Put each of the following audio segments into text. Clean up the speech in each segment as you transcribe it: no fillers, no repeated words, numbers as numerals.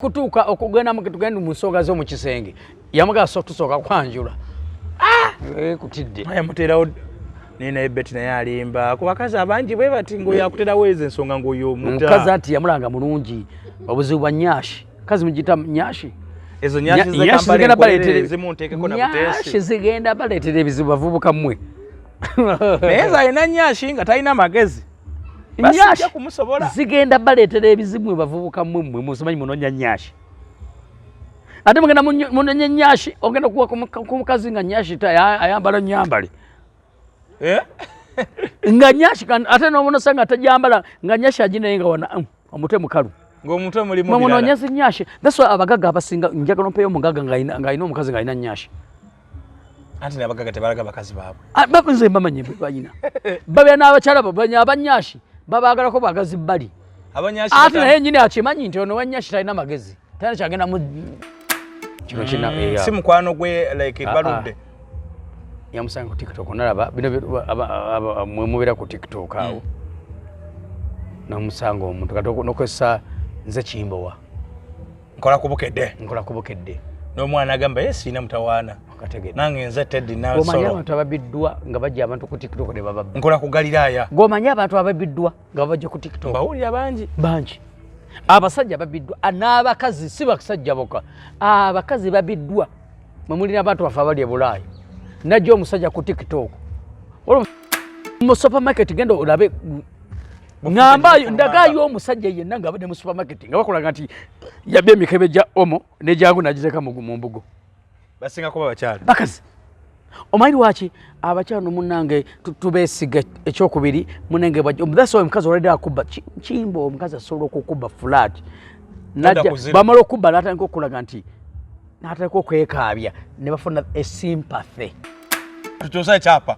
kutuuka okugenda mu tugenda mu nsonga zo mu kisenge yamuga tusooka kwanjula kutidde yamuterawo nina ebeti naye alimba ku bakazi abangi bwe bati ngo yakuterawo ezo ensonga ng'oyo mukazi anti yamulanga mulungi obuzibu bwa nyashi kazi mugita nyashi ezo nyashi zigenda baleetereza na nyashi zigenda baleetera ebizibu bavubuka mmwe naye zalina nyashi nga talina magezi nyashi zigenda baleetera ebizibu bavubuka mmwe musomanyi munonya nyashi ate mugenda munonya nyashi ogenda kuwa ku mukazi nga nyashi ayambala nyambale nga nyashi ate n'omunosa nga tajambala nga nyashi aginaye nga wana omutwe mukalu ng'omutwe mulimu birala munonyezi nyashi that's why abagaga abasinga njagala mpeyo omugaga nga alina omukazi nga alina nyashi anti n'abagaga tebalaga bakazi baabwe bakunze bamanyi balina babya n'abakyala babanya abanyashi babagalako bagazi bali abanyashi ate naye nyini akimanyi nti ono wanyashi talina magezi talina kyagenda mu kino kina si mukwano gwe like baludde yamusanga ku TikTok nalaba bino mwe mubera ku TikTok awo namusanga omuntu katoko nokwesa nze Kimbowa nkola kubukedde n'omwana agamba yesina mutawaana akategedde nange nze Teddy nawe solo gomanya abantu ababiddwa nga bajja abantu ku TikTok ne baba nkola ku Galilaya gomanya abantu ababiddwa nga bajja ku TikTok bawulira bangi abasajja babiddwa n'abakazi si basajja boka abakazi babiddwa mwemulina abantu bafa bali ebulaaya najja omusajja ku TikTok mu supermarket genda olabe ngamba ndagayo omusajja yenna nga abadde mu supermarket nga bakolaga nti yabye emikebe gya omo n'egyago nagiteka mu mbugo basinga kuba bakyala bakazi omanyi lwaki abakyala munnange tubeesiga ekyokubiri munnange that's why omukazi olwedde akubba Kimbo omukazi asobola okukubba flat najja bamala okubba n'atandika okulaga nti n'atandika okwekaabya ne bafuna esympathy tukyusa ekyapa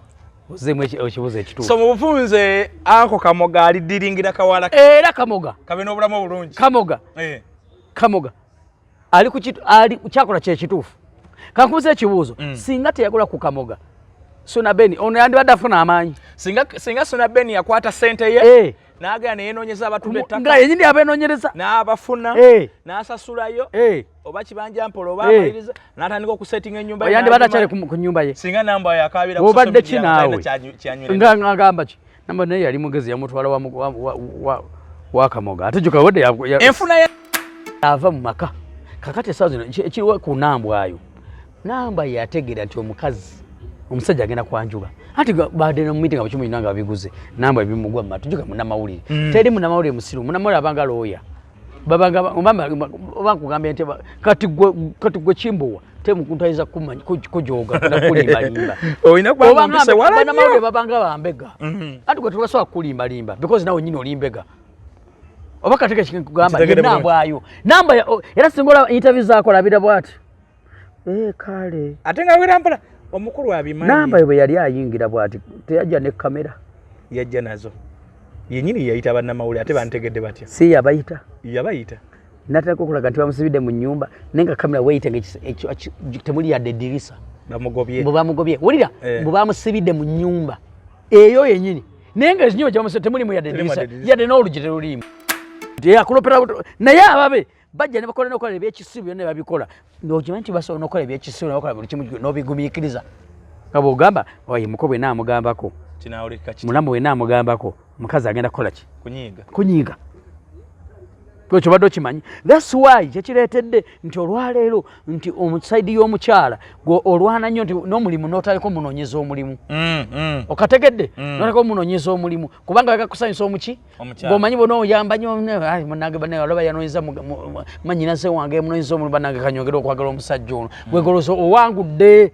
ozemu ekibuzo ekituufu so mu bufunze ako Kamoga alidiringira kawala era Kamoga kabe n'obulamu obulungi Kamoga ali kyakola kyekituufu kankubuza ekibuuzo singa teyakola ku Kamoga Suna Beni ono yandibadde afuna amaanyi singa Suna Beni yakwata sente ye n'agenda ne yeenoonyeza abantu b'ettaka nga yenyini abeenoonyereza n'abafuna n'asasulayo oba kibanja mpola oba amaliriza n'atandika okusettinga ennyumba ye yandibadde akyali ku nnyumba ye singa namba yakabira obadde kinaawe nga ngamba ki namba naye yali mugezi yamutwala wa Kamoga ate jjuka wadde enfuna ye ava mu maka kakati essaawa zino ekiriwa ku nambwayo namba yategeera nti omusajja agenda kwanjuba ati baade no meeting abakimu inanga babiguze namba ebimugwa matu juga munamawulire teri munamawulire musiru munamawulire abanga looya babanga bankugambye nti kati gwe Kimbowa temukuntaiza kumanya kujoga kulimba limba oyina kwa mbise wala banamawulire babanga bambega ati gwe tubasobola kulimba limba because nawe nyine olimmbega oba kateke kigamba namba era singola interview zaako labira bwati kale ate nga wera mpala omukulu abimanyi namba yo yali ayingira bwati teyajja ne kamera yajja nazo yenyini yayita bannamawulire ate bantegedde batya si yabayita nataka okulaga nti bamusibidde mu nnyumba nenga kamera weyite temuli yadde eddirisa bamugobye wulira bamusibidde mu nnyumba eyo yenyini nenga ekinyumba kyamusibidde temuli mu yadde eddirisa yadde n'oluggi terulimu akulopera naye ababe bajja ne bakola n'okola ebyekisibu byonna babikola n'okimanyi nti basobola n'okola ebyekisibu ne bakola buli kimu n'obigumiikiriza nga bw'ogamba oye muko bwe naamugambako mulamu bwe naamugambako omukazi agenda kukola ki kunyiiga ekyo badde okimanyi that's why kyekireetedde nti olwaleero nti omusaidi y'omukyala olwana nnyo nti n'omulimu n'otaliko munoonyeza omulimu okategedde n'otaliko omunoonyeza omulimu kubanga bagakusanyusa omuki ng'omanyi bona oyamba nnyo munange banne olaba yanoonyeza manyinaze wange munoonyeza omulimu bannange kanyongera okwagala omusajja ono gwegoloza owangudde.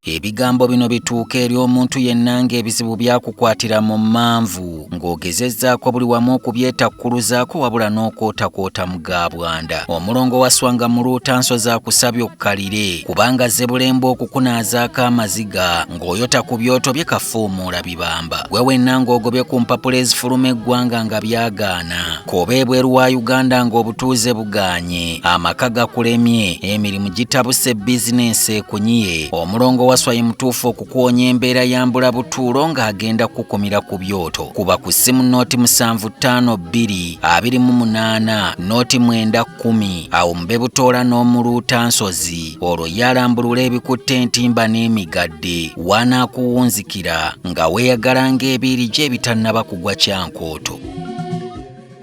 Ebigambo bino bituuka eri omuntu yenna ng'ebizibu byakukwatira mu manvu ng'ogezezzaako buli wamu okubyetakkuluzaako wabula n'okootakoota mu gaabwanda. Omulongo wa Swanga mu Luutansozi akusabye okkalire kubanga Zebulembe okukunaazaako amaziga ng'oyota ku byoto bye kafuumuula bibamba. Gwe wenna ng'ogobye ku mpapula ezifuluma eggwanga nga byagaana. Koba ebweru wa Uganda ng'obutuuze bugaanye. Amaka gakulemye, emirimu gitabuse bizinensi ekunyiye. Omulongo wa Waswa ye mutuufu okukuwonya embeera ya mbulabutuulo ng'agenda kukumira ku byoto. Kuba ku ssimu nooti 752228 nooti 910 awo mube butoola n'omuluuta nsozi olwo yalambulula ebikutte entimba n'emigadde wanaakuwunzikira nga weeyagala ng'ebiiri gye ebitannaba kugwa kyankooto.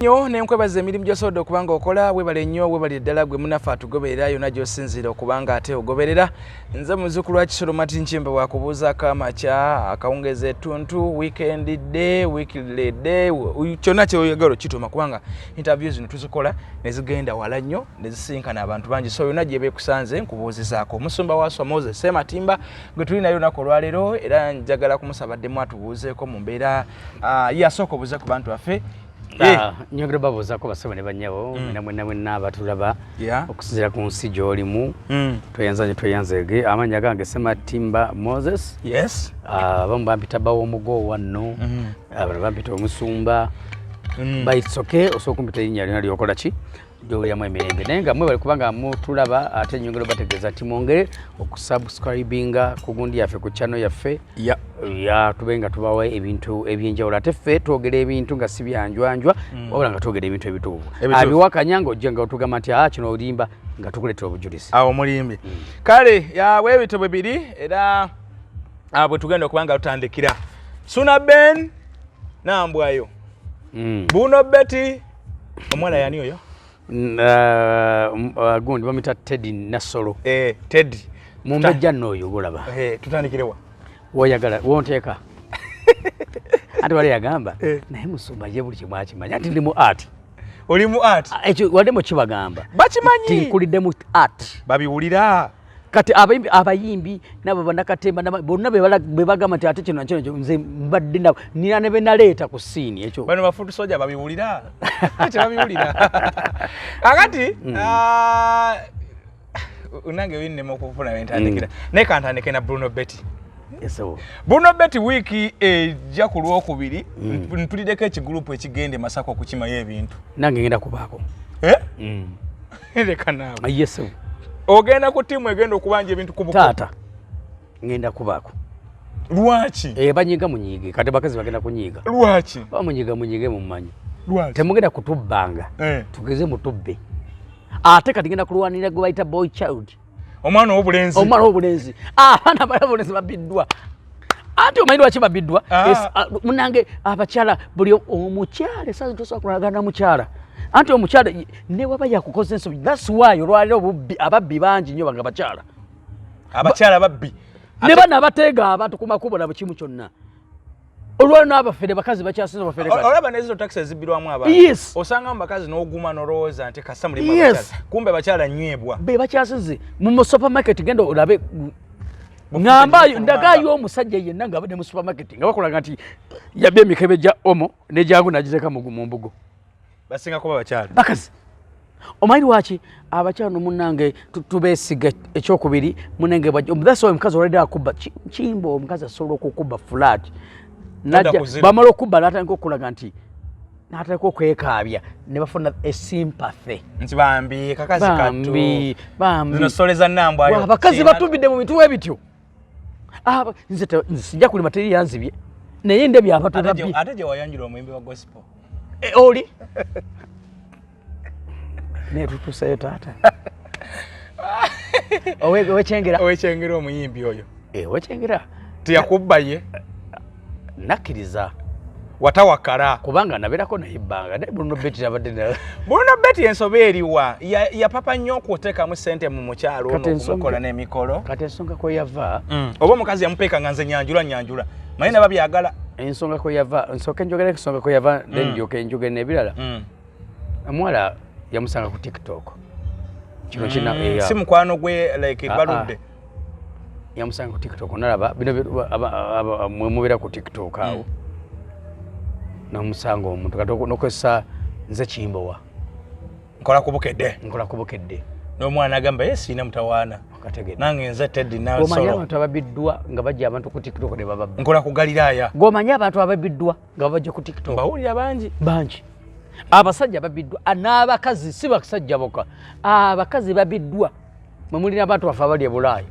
Nyo nenkwebaza emirimu gy'osobodde okubanga okola webale nnyo webale ddala gwe munafe atugoberera yonna gy'osinziira okubanga ate ogoberera. Nze muzzukulu wa Kisolo Martin Nchimba bwakubuuzaako amakya akawungeeza ettuntu weekend day weekly day kyonna kyoyagala okituuma kubanga interview zino tuzikola ne zigenda wala nnyo ne zisinkana abantu bangi so yonna gye beekusanze nkubuuzizaako. Omusumba Waswa Moses Sematimba gwe tuli nayo olunaku olwaleero era njagala kumusabaddemu atubuuzeeko mu mbeera yasooka obuuze ku bantu baffe. Nyogera babuuzaako basaba ne bannyabo mwenna abatulaba okusinziira ku nsi gy'olimu tweyanzege amannya gange Sematimba Moses. Yes. Abamu bampita Bawomugo wanno abalala bampita Omusumba baitsoke osobola okumpita erinnya lyonna lyokola ki gy'olyamu emirembe naye nga mwe bali kubanga mutulaba ate nyongera bategeeza nti mwongere okusubscribinga ku gundi yaffe ku channel yaffe tube nga tubawa ebintu ebyenjawulo ate ffe twogera ebintu nga si byanjwanjwa wabula nga twogera ebintu ebituufu abiwakanya ng'ojja nga otugamba nti kino olimba nga tukuleetera obujulizi awo mulimbi kale weebito bibiri era bwe tugenda okubanga tutandikira Suna Ben nambwayo Buno Betty omwana yani oyo gundi bamita Teddy Nasolo. Teddy mumbejja n'oyo golaba tutandikirewa woyagala wonteeka ate wali yagamba naye Musumba ye buli kimu akimanya ati ndi mu art. Oli mu art ekyo wadde kibagamba bakimanyi tinkulidde mu art babiwulira kati abayimbi nabo banakatemba bonna bebagamba nti ate kino nze mbadde nabo nina ne benaleeta ku siini ekyo bano bafutu soja babiwulira ekyo babiwulira akati unange winnema okufuna bentandikira naye kantandike na Bruno Betty. Bruno Betty wiki ejja ku Lwokubiri ntuliddeko ekigurupu ekigende Masaka okukimayo ebintu nange ngenda kubaako leka naawe yes ogenda ku timu egenda okubanja ebintu ku buko taata ngenda kubaako lwaki banyiga munyiige kati bakazi bagenda kunyiiga lwaki bamunyiga munyiige mumanyi lwaki temugenda kutubbanga tugeze mutubbe ate kati ngenda kulwanira gwe bayita boy child omwana w'obulenzi abaana balabulenzi babiddwa ate omanyi lwaki babiddwa munange abakyala buli omukyala esazi tosobola kulagana mukyala anti omukyala ne waba yakukoza ensobi that's why olwaliro ababbi bangi nnyo banga abakyala babbi ne bana abateega abantu ku makubo na bukimu kyonna olwaliro n'abafere bakazi bakyasinza bafere kati olaba nezo taxi ezibirwamu abantu osanga mu bakazi n'oguma n'olowooza nti kasa mulimu abakyala kumbe bakyala nywebwa be bakyasinze mu supermarket genda olabe ngamba ndagayo omusajja yenna nga abadde mu supermarket nga bakolaga nti yabye emikebe gya omo ne gyangu nagiteeka mu mbugo basinga kuba bakyala bakazi omanyi lwaki abakyala nomunange tubeesiga ekyokubiri munange that's why omukazi olwedde akuba kimbo omukazi asobola okukuba flat bamala okubba n'atandika okulaga nti n'atandika okwekaabya ne bafuna esympathy nti bambi kakazi kattu zino sole za nnambwayo abakazi batumbidde mu bintu ebityo nze sijja kulima teri yanzibye naye ndebye abatu babbi ate gye wayanjula omuyimbi wa gospel oli ne tutusayo taata owekyengera omuyimbi oyo wekyengera tiyakubba ye nakkiriza watawakala kubanga nabeerako naye ebbanga naye Bruno Betty nabadde Bruno Betty ensobe eriwa yapapa nnyo okuteekamu ssente mu mukyalo okumukola n'emikolo kati ensonga kwe yava oba omukazi yamupeeka nga nze nyanjula naye naba byagala ensonga kwe yava nsooka enjogera ensonga kwe yava then ndyoka enjogera n'ebirala omuwala yamusanga ku TikTok kino kina si mukwano gwe like baludde yamusanga ku TikTok nalaba bino mwemubeera ku TikTok awo n'omusanga omuntu kati nokozesa nze Kimbowa nkola kubukedde n'omwana agamba ye siina mutawaana nange nze Teddy Nasolo omanyi abantu ababiddwa nga bajja abantu ku TikTok ne bababba nkola ku Galiraaya ng'omanyi abantu ababiddwa nga bajja ku TikTok mbawulira bangi abasajja babiddwa n'abakazi si basajja bokka abakazi babiddwa mwe mulina abantu bafe abali e Bulaaya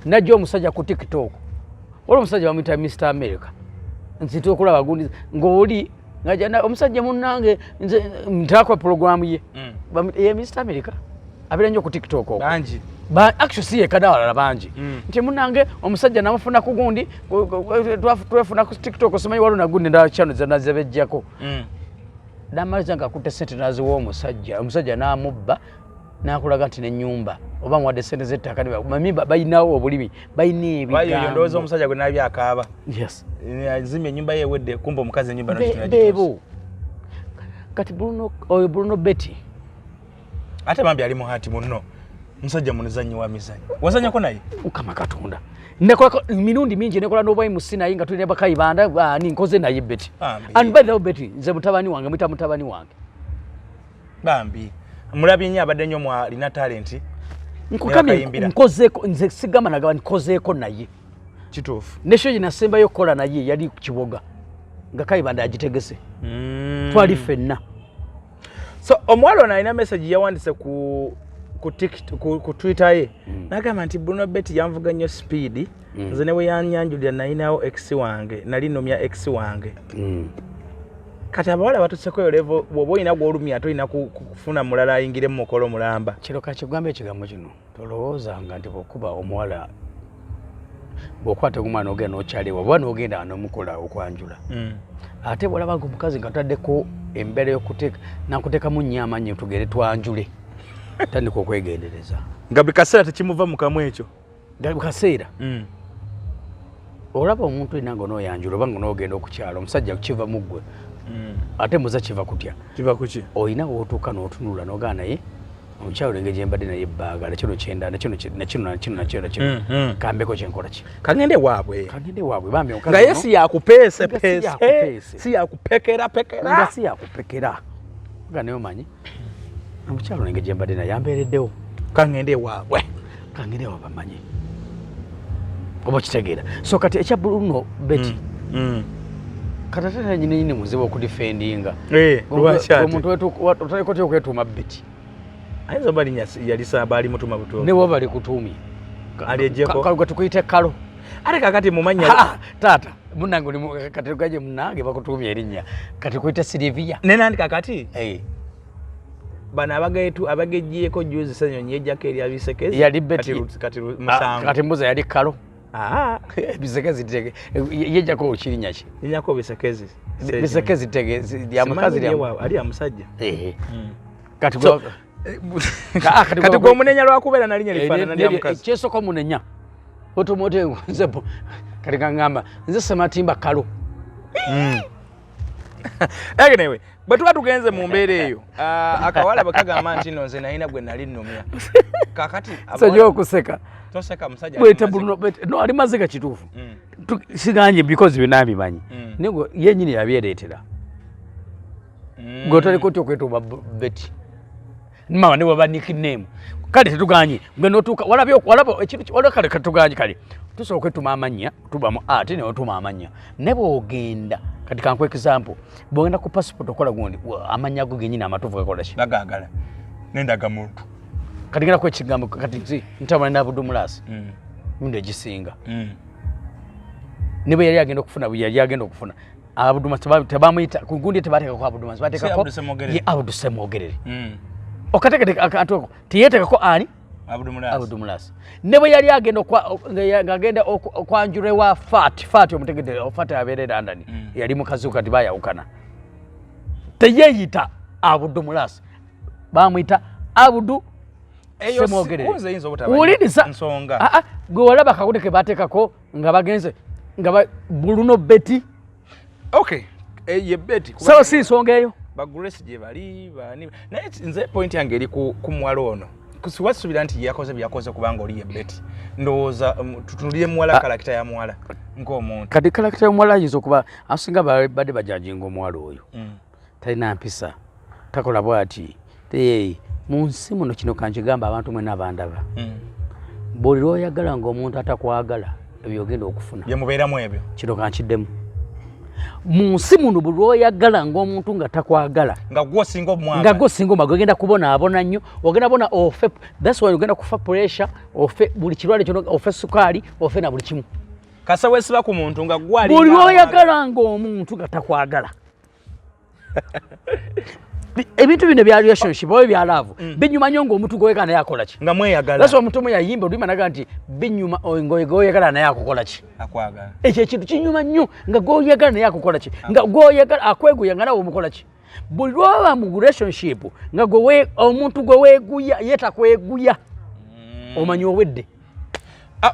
najja omusajja ku TikTok olwo omusajja bamuyita Mr. America nzita okulaba gundi ng'oli ngajja omusajja munnange nze ntaakwa programu ye ye Mr. America abeera nnyo ku TikTok okwo bangi actually si yekada abalala bangi nti munnange omusajja namufuna ku gundi twefuna ku TikTok simanyi waliwo nagundi ndala channel zonna zebejjako namaliza nga akutte sente naziwa omusajja n'amubba n'akulaga nti n'ennyumba oba muwadde sente z'ettaka mami bayinawo obulimi bayina ebigambo ndowooza omusajja gwe nabyo akaaba yes azimya ennyumba ye ewedde kumba omukazi ennyumba beebo kati Bruno Betty ate bambi ali mu hati munno musajja munizanyi wa mizanyi wazanyako naye ukama katonda nekolako mirundi mingi nekola n'obwayi mu Sinayi nga tulina bakayibanda ani nkoze naye Betty and by the way Betty nze mutabani wange mwita mutabani wange bambi mulabye nnyo abadde nnyo alina talenti nkukamye nkozeko nze sigama nagaba nkozeeko naye kituufu nesho gye nasembayo okukola naye yali ku kiboga nga kayibanda agitegese twali ffenna so omuwala ono alina message yawandise ku Twitter ye nagamba nti Bruno Betty yanvuga nnyo speed nze ne we yanyanjulira nalinawo ex wange nali nomya ex wange kati abawala batutseko yo level bw'oba olina gw'olumya tolina kufuna mulala ayingire mu mukolo mulamba kiro kakigamba ekigambo kino tolowoozanga nti bw'okuba omuwala bw'okwata omwana ogenda n'okyaliwa oba n'ogenda n'omukola okwanjula ate bw'olabanga omukazi nga taddeko embeera y'okuteeka nakuteekamu nnyo amanyi tugere twanjule tandika okwegendereza nga buli kaseera tekimuva mu kamu ekyo buli kaseera olaba omuntu olina nga onooyanjula oba nga onoogenda okukyala omusajja kiva mu ggwe ate muza kiva kutya kiva kuki olina wootuuka n'otunula n'ogaa naye omukyalo olenge gye mbadde naye ebbaaga nakino kyenda nakino kambeko kyenkola ki kagende waabwe bambi nga ye si yakupeese si yakupekera nga si yakupekera nga naye omanyi omukyalo olenge gye mbadde naye yambeereddewo kagende waabwe bamanyi oba kitegeera so kati ekya Bruno Betty kati ate nanyinenyini muzibu okudifendinga omuntu otaliko tya okwetuuma Betty ayinza oba linnya yalisaba ali mutuma butuufu ne woba bali kutuumye alyejjeko tukuyite kalo ate kakati mumanya taata munange kati gaje munange bakutuumye erinnya kati kuyite Silivia nenandi kakati bano abagejjiyeko juzi Ssenyonyi yejjako eri abisekezi yali Betty musango kati mbuza yali kalo bisekezi tege yejjako okirinnya ki yenyako bisekezi tege ya mukazi ali amusajja kati kati gwomunenya lwakubeera nalinya lifaanana lya mukazi kyesoko munenya otomote nze kati kaŋŋamba nze Sematimba kalo anyway bwe tuba tugenze mu mbeera eyo akawala bwe kagamba nti nno nze nalina gwe nali nnumya kakati sajja okuseka toseka musajja bwete Bruno Betty no ali mazika kituufu siganye because byonna bimanyi nego yennyini yabyereetera gwotaliko ti okwetuuma Betty mama ne waba nickname kale tetuganye gwe notuuka walaba ekintu kale katuganye kale tusobola okwetuuma amannya tubamu ate neotuma amannya ne bw'ogenda kati kankwa example bw'ogenda ku passport okola gundi amannya go gennyini amatuufu gakola ki bagagala nendaga muntu kati genda kwekigambo kati ntabula ne Abdulmulaasi mirundi egisinga ne bwe yali agenda okufuna Abdulmulaasi tebamuyita ku gundi tebateekako Abdulmulaasi bateekako ye Abdulsemogerere okatekateka akatoko tiyetekako ani Abdulmulaasi ne bwe yali agenda okwanjula ewa Faati omutegedde Faati abeerera London yali mukazi kati bayawukana teyeyita Abdulmulaasi bamuyita Abdulsemogerere gwe walaba akakude ke bateekako nga bagenze nga Bruno Betty ye Betty sawa si nsonga eyo baguresi gye bali bani naye nze point yange eri ku muwala ono kusiwasubira nti yakoze byakoze kubanga oli ye Betty ndowooza tutunulire muwala kalakita ya muwala ng'omuntu kati kalakita y'omuwala ayinza okuba asinga badde bajajinga omuwala oyo talina mpisa takola bw'ati mu nsi muno kino kankigamba abantu mwena bandaba buli lw'oyagala ng'omuntu atakwagala ebyo ogenda okufuna bye mubeeramu ebyo kino kankiddemu munsi muno bulwoyagala ng'omuntu nga takwagala nga gwo singo omwagala nga gwo singo magwe genda kubona abona nnyo ogenda bona ofe that's why ogenda kufa pressure ofe buli kirwale kino ofe sukali ofe na buli kimu kasa wesiba ku muntu nga gwali bulwoyagala ng'omuntu nga takwagala ebintu bino bya relationship oyo bya love binyuma nnyo ng'omuntu goyagala naye akola ki nga mweyagala that's why omuntu omu yayimba olulimi naga nti binyuma goyagala naye akola ki akwagala ekyo ekintu kinyuma nnyo nga goyagala naye akola ki nga goyagala akweguya nga nawe omukola ki buli lwaba mu relationship nga omuntu gwe weeguya yetakweguya omanyi owedde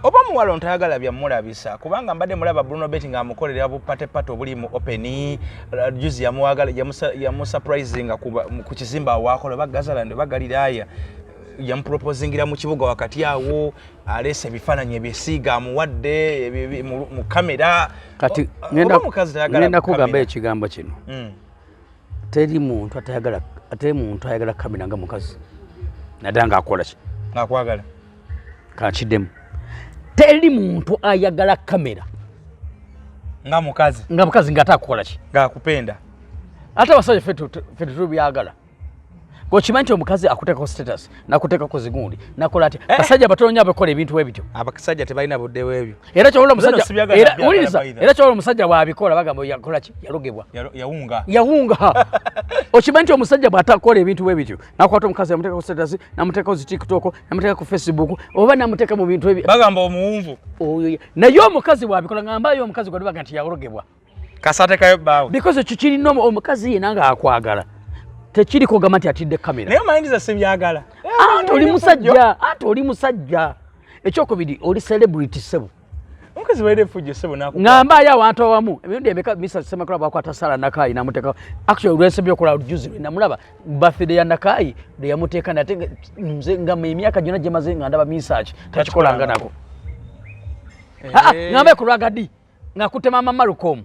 oba muwala ontayagala byamulabisa kubanga mbadde mulaba Bruno Betty ng'amukolera bupatepato obuli mu open juzi yamuwagala yamusurprisinga ku kizimba awakola bagazalande bagaliraaya yamuproposingira mu kibuga wakati awo alese ebifaananyi ebyesiiga amuwadde mu kamera kati ngenda kugamba ekigambo kino teri muntu ayagala kamera nga mukazi naddala ng'akola ki ng'akwagala kakiddemu teri muntu ayagala kamera nga mukazi ng'ate akola ki ng'akupenda ate abasajja ffe tubyagala gokimanyi nti omukazi akuteekako status nakuteekako zigundi nakola ati basajja batono nnyo abakola ebintu ebityo abasajja tebalina budde bwebyo era kyobola omusajja bw'abikola bagamba yakola ki yalogebwa yawunga okimanyi nti omusajja bw'atakola ebintu bwebityo nakwata omukazi namuteeka ku status namuteeka ku TikTok namuteeka ku Facebook oba namuteeka mu bintu ebyo bagamba omuwunvu naye omukazi bw'abikola ngambayo omukazi gwe baga nti yalogebwa kasatekayo bbaawe because ekyo kirina omukazi yenna ng'akwagala tekiri kugamba nti atidde kamera naye mayindiza sibyagala ate oli musajja ekyokubiri oli celebrity sebo omukazi baire fujjo sebo ng'ambayo awantu awamu ebintu emeka Mr. Ssemakula bwakwata Sara Nakayi namuteeka actually olwensebyo okola juzi namulaba birthday ya Nakayi yamuteeka nate nze nga emyaka gyonna gye maze nga ndaba misaki takikolanga nako ng'ambayo ku Rwagadi ng'akutte Mama Malcolm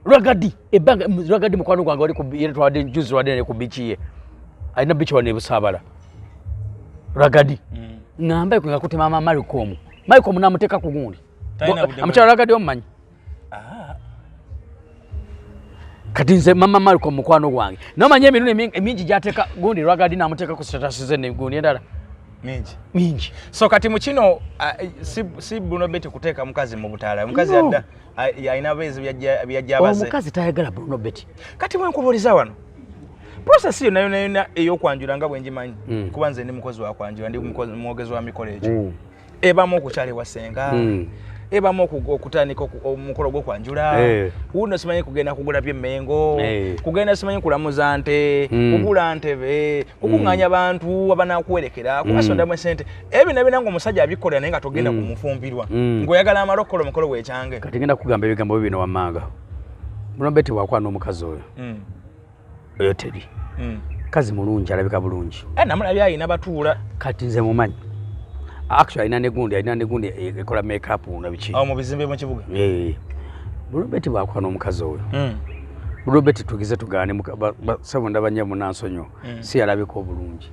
Rwagadi Rwagadi mukwano gwange wali ku yeretwadde juzi wadde ku bichi ye alina bichi wane Busabala Rwagadi ng'ambaye ngakutte Mama Malcolm namuteeka ku gundi amukyala Rwagadi omumanyi kati nze Mama Malcolm mukwano gwange nomanyi emirundi emingi gyateeka gundi Rwagadi namuteeka ku status ze negundi endala mingi so kati mu kino si Bruno Betty kuteeka mukazi mu butaala mukazi adda alina bezi byajjabaze omukazi tayagala Bruno Betty kati mwenkubuuliza wano process yo nayo ey'okwanjula nga bwe ngimanyi kuba nze ndi mukozi wa kwanjula ndi mwogezi wa mikolo egyo ebamu okukyala ewasenga ebamu okutandika omukolo gw'okwanjula wuno simanyi kugenda kugula byemmengo kugenda simanyi kulamuza nte kugula ntebe kukuŋŋaanya bantu abanakuwerekera kubasondamu esente ebyo nabyo nga omusajja abikolera naye nga togenda kumufumbirwa ng'oyagala amala okukola omukolo w'ekyange kati ngenda kugamba ebigambo bibino wammanga Bruno Betty wakwana omukazi oyo teri kazi mulungi alabika bulungi namulabye ayina batuula kati nze mumanyi actually alina negundi ekola makeup na biki mu bizimbe mu kibuga Bruno Betty bwakwana omukazi oyo Bruno Betty tugize tugaane sabo ndabanya munansonyo si alabika obulungi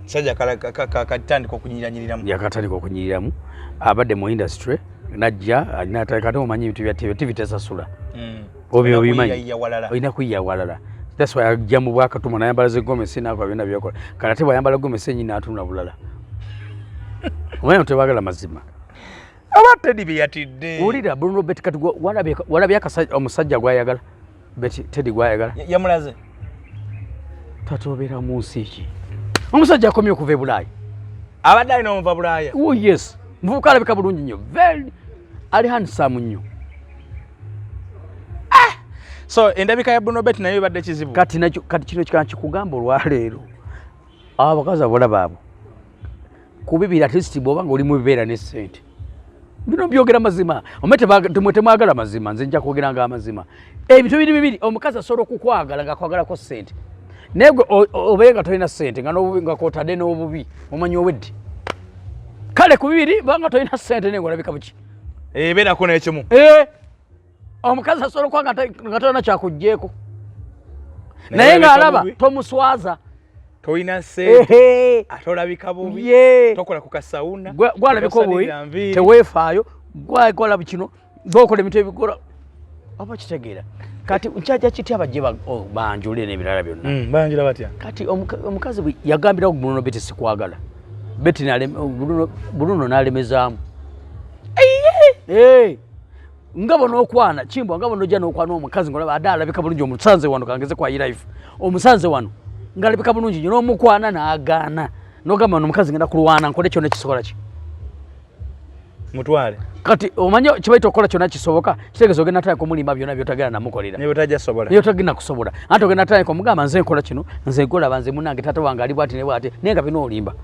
sajja katandika okunyiranyiriramu yakatandika okunyiriramu abadde mu industry najja alina kati omanyi ebintu bya TV tesasula obyo obimanyi olina kuyiya walala that's why ajja mu bwakatuma nayambala zegomesi naako byonna byokola kati ate bwayambala gomesi enyini atunda bulala omanya tebagala mazima abatedi byatidde ulira Bruno Betty kati walabye omusajja gwayagala Betty Teddy gwayagala yamulaze tatobera mu nsi ki omusajja akomye okuva e Bulaaya abadde alina omuva Bulaaya yes muvubuka alabika bulungi nnyo very ali handsome nnyo so endabika ya Bruno Betty nayo ebadde kizibu kati kino kikugamba olwaleero abakazi abolaba abo kubibira at least bwoba nga oli mu bibeera ne ssente bino byogera mazima temwagala mazima nze nja kwogera nga amazima ebintu bibiri omukazi asobola okukwagala ng'akwagalako ssente naye gwe obeeye nga tolina ssente nga kwotadde n'obubi omanyi owedde kale ku bibiri banga tolina ssente naye ng'olabika buki ebeerako n'ekimu omukazi asobola okuba nga tolina kyakugjeeko naye ng'alaba tomuswaza toyina ssente ate olabika bubi tokola ku kasawuna gwalabika obubi teweefaayo gwakola kino gwokola ebintu ebikola oba kitegeera kati nchaja kiti abaje banjule n'ebirala byonna banjula batya kati omukazi yagambira Bruno Betty sikwagala Betty Bruno n'alemezaamu ngabo n'okwana Kimbo ngabo n'ojja n'okwana omukazi ngolaba adalabika bulungi omusanze wano kangeze kwa life omusanze wano ngalabika bulungi nnyo n'omukwana n'agaana n'ogamba n'omukazi ngenda kulwana nkole kyonna kisobola ki mutwale kati omanyo kibaita okola kyonna kisoboka kitegeeza ogenda tayo kumulimba byonna byotagenda namukolera niyo tajja sobola niyo tagenda kusobola ate ogenda tayo kumugamba nze nkola kino nze gola banze munange tata wange ali bwati ne bwati nenga bino olimba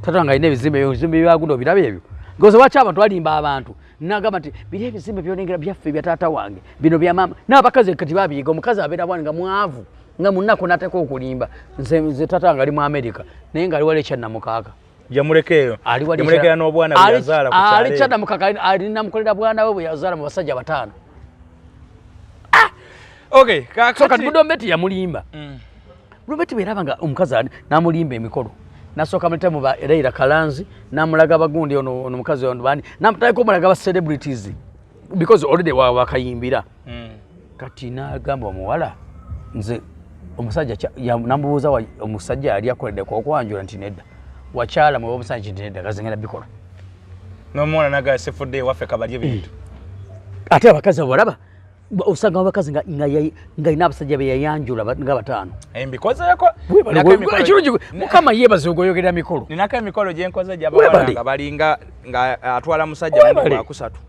tata wange ine bizimbe byagundo birabe ebyo ngoze wacha abantu alimba abantu nagamba nti bire bizimbe byonengera byaffe bya tata wange bino bya mama n'abakazi kati babiyiga omukazi abeera bwani nga mwavu nga munnako nateko okulimba nze tata wange ali mu America naye nga ali wale kyanna mukaaga yamulekeyo yamulekera n'obwana bwe yazaala ku kyalo ali kyanna mukaaga ali namukolera bwana we bwe yazaala mu basajja batano okay so kati Bruno Betty yamulimba Bruno Betty beeraba nga omukazi namulimba emikolo nasoka mutamu ba Leila Kalanzi namulaga bagundi ono mukazi ono bani namutayiko omulaga ba celebrities because already wakayimbira kati nagamba omuwala nze omusajja namubuuza omusajja ali akoledde kwa okwanjula nti nedda wakyala mu omusajja nti nedda kazengera bikola n'omwana naga sefudde waffe kabalye bintu ate abakazi abalaba usanga abakazi nga ina abasajja be yayanjula nga batano embikoze yako ekirungi mukama yebaze ogoyogera mikolo ninaka emikolo gye nkoze gy'abawala balinga nga atwala musajja mu bakusatu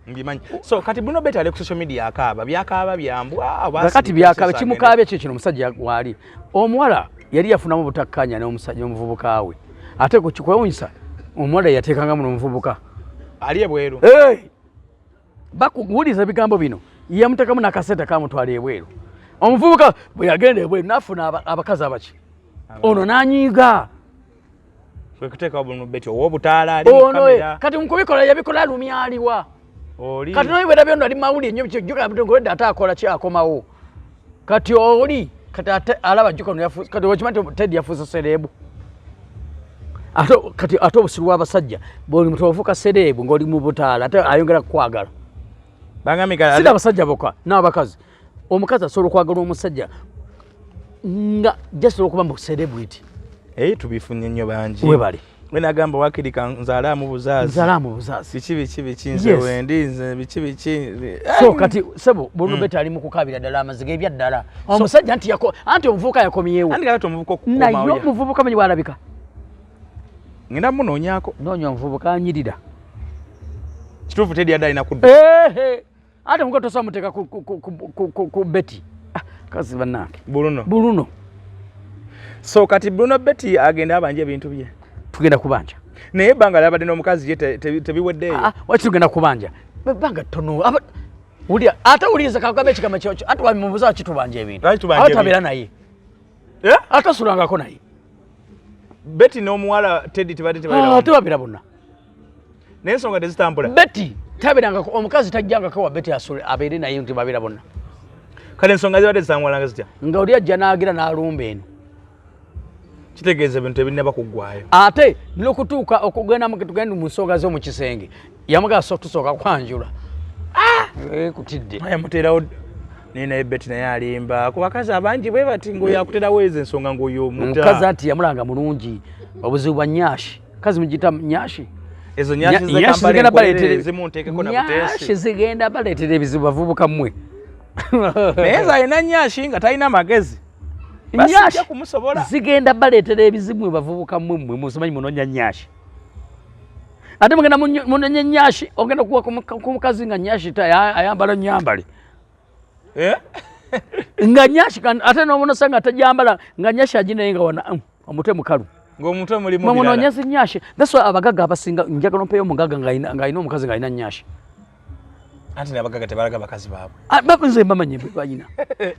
mbimanyi so kati Bruno Betty ali ku social media akaaba byakaaba byambwa kati byakaaba kimukaabye kino musajja wali omuwala yali yafunamu butakkanya n'omusajja omuvubuka we ate ku kikwewunyisa omuwala yateekanga muno omuvubuka ali ebweru bakuwuliza bigambo bino yamutekamu nakaseta kamutwala ebweru omuvubuka bwe yagenda ebweru nafuna abakazi abaki ono nanyiiga kwekuteeka Bruno Betty ow'obutaala ali mu kamera kati mukubikola yabikola lumyaliwa kati noyibera byonna ali mawuli nnyo joka bitongolede ate akola ki akomawo kati oli kati ate alaba jjuka kati okimanyi nti Teddy yafuusa serebu ate obusiru bw'abasajja bw'oli mutofuuka serebu ng'oli mu butaala ate ayongera kukwagala sida abasajja bokka n'abakazi omukazi asobola okwagala omusajja nga jasobola okuba mu celebrity tubifunye nnyo bangi webali we nagamba wakirika nzaalaamu buzaazi biki nze wendi nze biki so kati sebo Bruno Betty ali mu kukabira ddala amaziga ebyaddala omusajja anti omuvubuka yakomyewo naye omuvubuka manyi bwalabika ngenda munoonyaako noonya omuvubuka anyirira kituufu Teddy adda alina kudda ate muka tosobola muteeka ku Betty kazi bannange Bruno so kati Bruno Betty agenda abanja ebintu bye tugenda kubanja naye ebbanga lyabadde n'omukazi ye tebiweddeeyo waki tugenda kubanja ebbanga ttono ate uliza kakaba ekigambo kyokyo ate wamubuuza kitubanja ebintu awo tabeera naye atasulangako naye Betty n'omuwala Teddy tebabeera bonna naye ensonga tezitambula Betty tabeerangako omukazi tajjangako wa Betty abeere naye nti babeera bonna kale ensonga zibadde zitambulanga zitya nga oli ajja n'agira n'alumba eno kitegeeza ebintu ebinaba kuggwaayo ate n'okutuuka okugenda tugenda mu nsonga z'omu kisenge yamugala tusooka kwanjula kutidde yamuteerawo naye Betty naye alimba ku bakazi abangi bwe bati ng'oyakuterawo ezo ensonga ng'oyo omukazi anti yamulanga mulungi obuzibu bwa nyashi kazi mugiyita nyashi ezo nyashi zigenda baleetera ebizibu bavubuka mmwe naye nze alina nyashi nga talina magezi basijja kumusobola zigenda baleetera ebizibu mwe bavubuka mmwe musimanyi munoonya nyashi ate mugenda munoonya nyashi ogenda kuwa ku mukazi nga nyashi ayambala nyambale nga nyashi ate n'omunosa nga tajambala nga nyashi aginaye nga wana omutwe mukalu ng'omutwe mulimu birala munoonya zi nyashi that's why abagaga abasinga njagala ompeeyo omugaga ng'alina omukazi ng'alina nyashi anti n'abagaga tebalaga bakazi baabwe nze mbamanye balina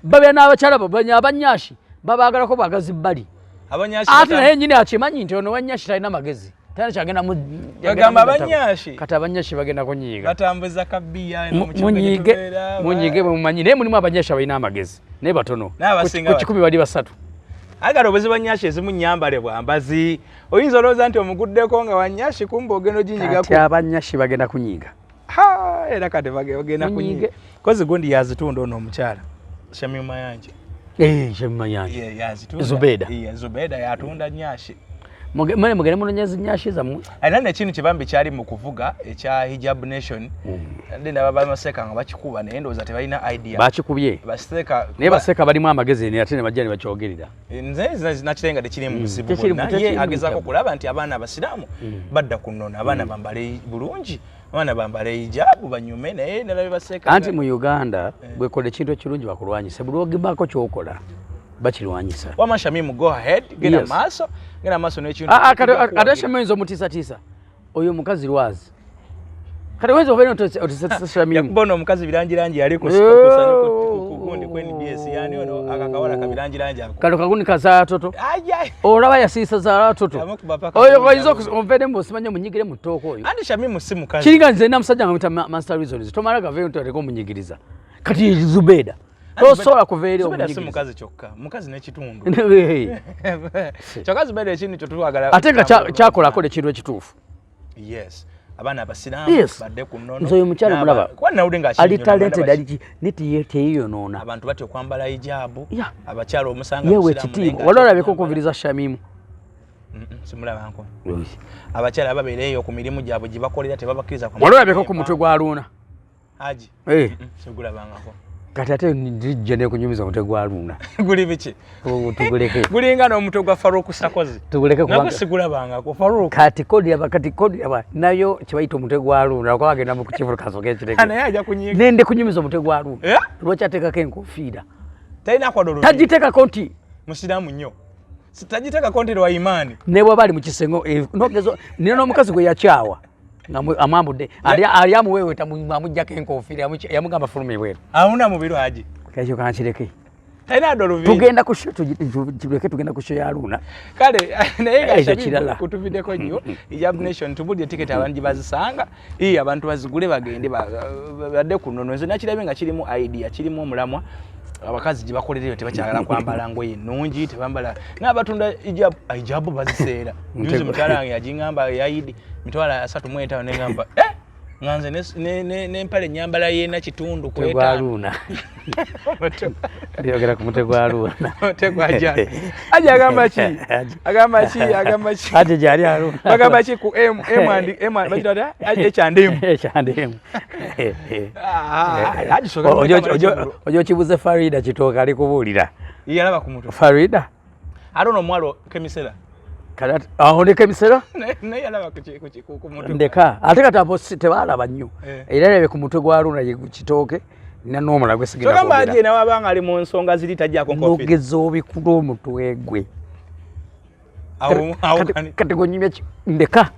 babeera n'abakyala banya abanyashi babaagalako bagazi bbali ate naye nyini akimanyi nti ono wanyashi talina magezi talina kyagenda bagamba abanyashi kati abanyashi bagenda kunyiiga batambuza kabiya munyige mumanyi naye mulimu abanyashi abalina amagezi naye batono ku 100 bali 3 agala obwezi bwanyashi ezimu nyambale bwambazi oyinza olowooza nti omuguddeko nga wanyashi kumba ogenda oginyigako ati abanyashi bagenda kunyiiga ha era kade bagenda kunyiga kozi gondi yazitunda ono omukyala Shamim Mayanja Shamim Mayanja yazitunda Zubeda yatunda nyashi mugere munonyazi nyashi zamu anane kintu kibambi kyali mu kuvuga ekya Hijab Nation ndenda baba maseka nga bakikuba naye ndoza tebalina idea bakikubye baseka naye baseka balimu amagezi ne ate ne bajja ne bakyogerera nze nakitenga tekiri mu kusibu naye agezako kulaba nti abaana abasiramu badda kunona abaana bambale bulungi abaana bambale hijab banyume naye nalabe baseka anti mu Uganda bwekola ekintu ekirungi bakulwanyisa buli ogibako kyokola bakirwanyisa wama Shamim go ahead gena maso n'ekintu ate Shamim zomutisatiisa oyo mukazi lwazi kati wenzo obene otisatiisa Shamim bono omukazi birangirangi yali kusana kugundi kweni BS yani ono akakawala kabirangirangi ako kalo kagundi kaza toto olaba yasiisa za toto oyo koizo omvene musimanye munyigire mutoko oyo andi Shamim si mukazi kiringa nze namusajja ngamita master reasons tomala gave ntoleko munyigiriza kati Zubeda tosobola kuveera omunyigiriza mukazi kyokka mukazi n'ekitundu kyokka Zubeda ekintu kyo twagala ate nga kyakolako ekintu ekituufu yes abaana abasiramu badde kunono nzo omukyala mulaba kwana uli nga ali talented ali neti teyiyonoona abantu batyo kwambala hijabu abakyala omusanga yewe kitiibwa wala olabeko okuviriza Shamim simulabanko abakyala babeereyo ku mirimu gyabwe gye bakolera tebabakkiriza wala olabeko ku mutwe gwa Luuna aji sigulabangako kati ate ndijja ne kunyumiza omutwe gwa Luuna guli biki tuguleke gulinga n'omutwe gwa Farouk Sakozi tuguleke kubanga sigulabangako Farouk kati kodi aba nayo kibayita omutwe gwa Luuna kwa bagenda mu kukivulo kasoke ekireke naye ajja kunyiga nende kunyumiza omutwe gwa Luuna lwakyateekako enkofiira talina kwadolo tagiteekako nti musiramu nnyo sitagiteekako nti lwa imaani ne bwaba ali mu kisengo nogezo nina n'omukazi gwe yakyawa amwambudde ali amuweeweta amuggyako enkofiira yamugamba fuluma ebweru awuna mubiro aji ekyo kankireke talina dolo tugenda ku show tuleke tugenda ku show ya Luuna kale naye nga kutuviddeko nnyo Hijab Nation tubulye tiketi abantu bazisanga abantu bazigule bagende badde kunono nze nakirabye nga kirimu idea kirimu omulamwa abakazi gye bakolereyo tebakyagala kwambala ngoye ennungi tebambala n'abatunda hijabu baziseera yuzi mukyala wange yagingamba yayidi mitwalo 35 negamba nganze n'empale ennyambala y'ena kitundu kweta Luuna ndiyogera ku mutwe gwa Luuna tegwaja aje agamba ki ate gyali Luuna bagamba ki ku M bagitata H&M ojo kibuze Farida kitooka ali kubuulira yalaba ku mutwe Farida arono omwalo kemisera kalati aho ne kemisera naye yalaba ku mutwe ndeka ate kati abo tebalaba nnyo era lebe ku mutwe gwa Luuna ye kitooke nina n'omula gwe sigenda kwogera so kamba nawe abanga ali mu nsonga ziri tajjako nkofira nogeza obikula omutwe gwe kati gonyumya ndeka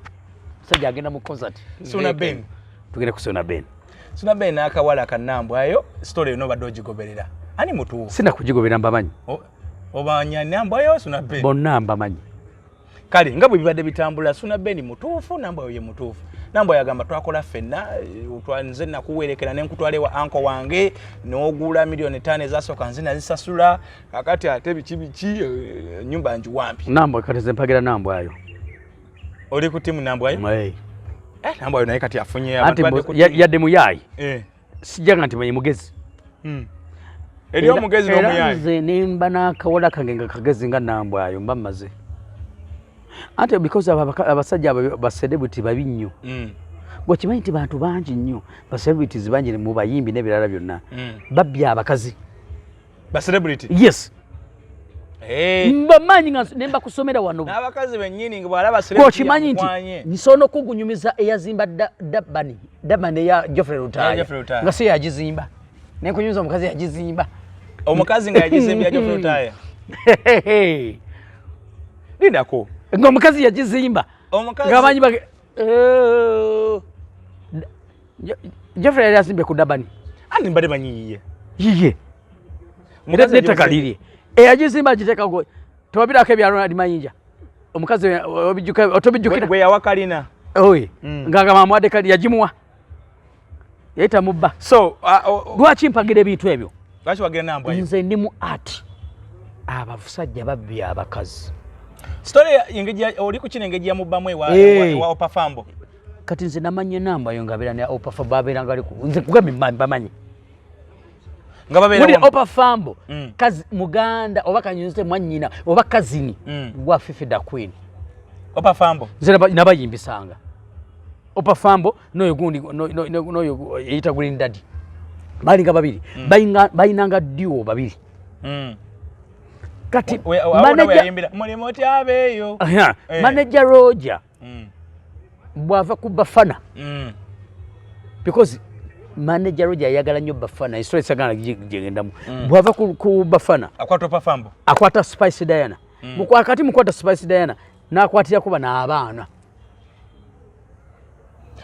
musajja agenda mu concert Suna Ben tugende ku Suna Ben n'akawala kannambwayo story eno badde ogigoberera ani mutuufu sina kugigobera mbamanyi obanya nambwayo Suna Ben bonna mbamanyi kale nga bwe bibadde bitambula Suna Ben mutuufu nambwayo ye mutuufu nambwayo yagamba twakola ffenna nze nakuwerekera nenkutwale wa anko wange n'ogula miliyoni 5 ezasooka nze nazisasula kakati ate biki nyumba njiwampi nambwayo kati ze mpagira nambwayo oli ku timu nambwayo nambwayo naye kati afunye abantu yadde muyayi sijjanga nti mwenye mugezi eri omugezi n'omuyayi nze nimba n'akawola kange nga kagezi nga nambwayo mba mmaze ate because abasajja ba-celebrity babi nnyo gwe kimanyi nti bantu bangi nnyo ba-celebrities bangi mu bayimbi n'ebirala byonna babbya abakazi ba-celebrity yes mbamanyi nga nemba kusomera wano n'abakazi bennyini nga bw'alaba celebrity kimanyi nti nsono kugunyumiza eyazimba Dabani eya Geoffrey Rutaya nga si yagizimba nenkunyumiza omukazi yagizimba omukazi nga yagizimba ya Geoffrey Rutaya lindako ng'omukazi yagizimba ng'abanyi bage Geoffrey yali asimbe ku Dabani ani mbadde banyiyiye yiye era nettaka lirye eyagizimba agiteekako tewabirako ebyalo ali mayinja omukazi otobijjukira gwe yawakalina oye ng'agamba amuwadde kali yagimuwa yayita mubba so lwaki mpagira ebintu ebyo lwaki wagira nambwayo nze ndi mu art abasajja babbya abakazi story engejja oli ku kino engejja mubbamu ewa Opafambo kati nze namanye namba yo ngabera ne Opa baberanga ali nze kugambe mbamanyi ngababera wali Opa Fambo kazi muganda oba kanyuze mwanyina oba kazini wa Fifi da Queen Opa Fambo nze nabayimbisanga Opa Fambo noyo gundi noyo yita Green Daddy bali nga babiri bayinanga duo babiri kati manager mulimo tyabeyo manager Roger bwava ku Bafana because manager Roger yagala nnyo Bafana history sagana jigendamu bwava ku Bafana akwata Opa Fambo akwata Spice Diana kati mukwata Spice Diana nakwatira kuba n'abaana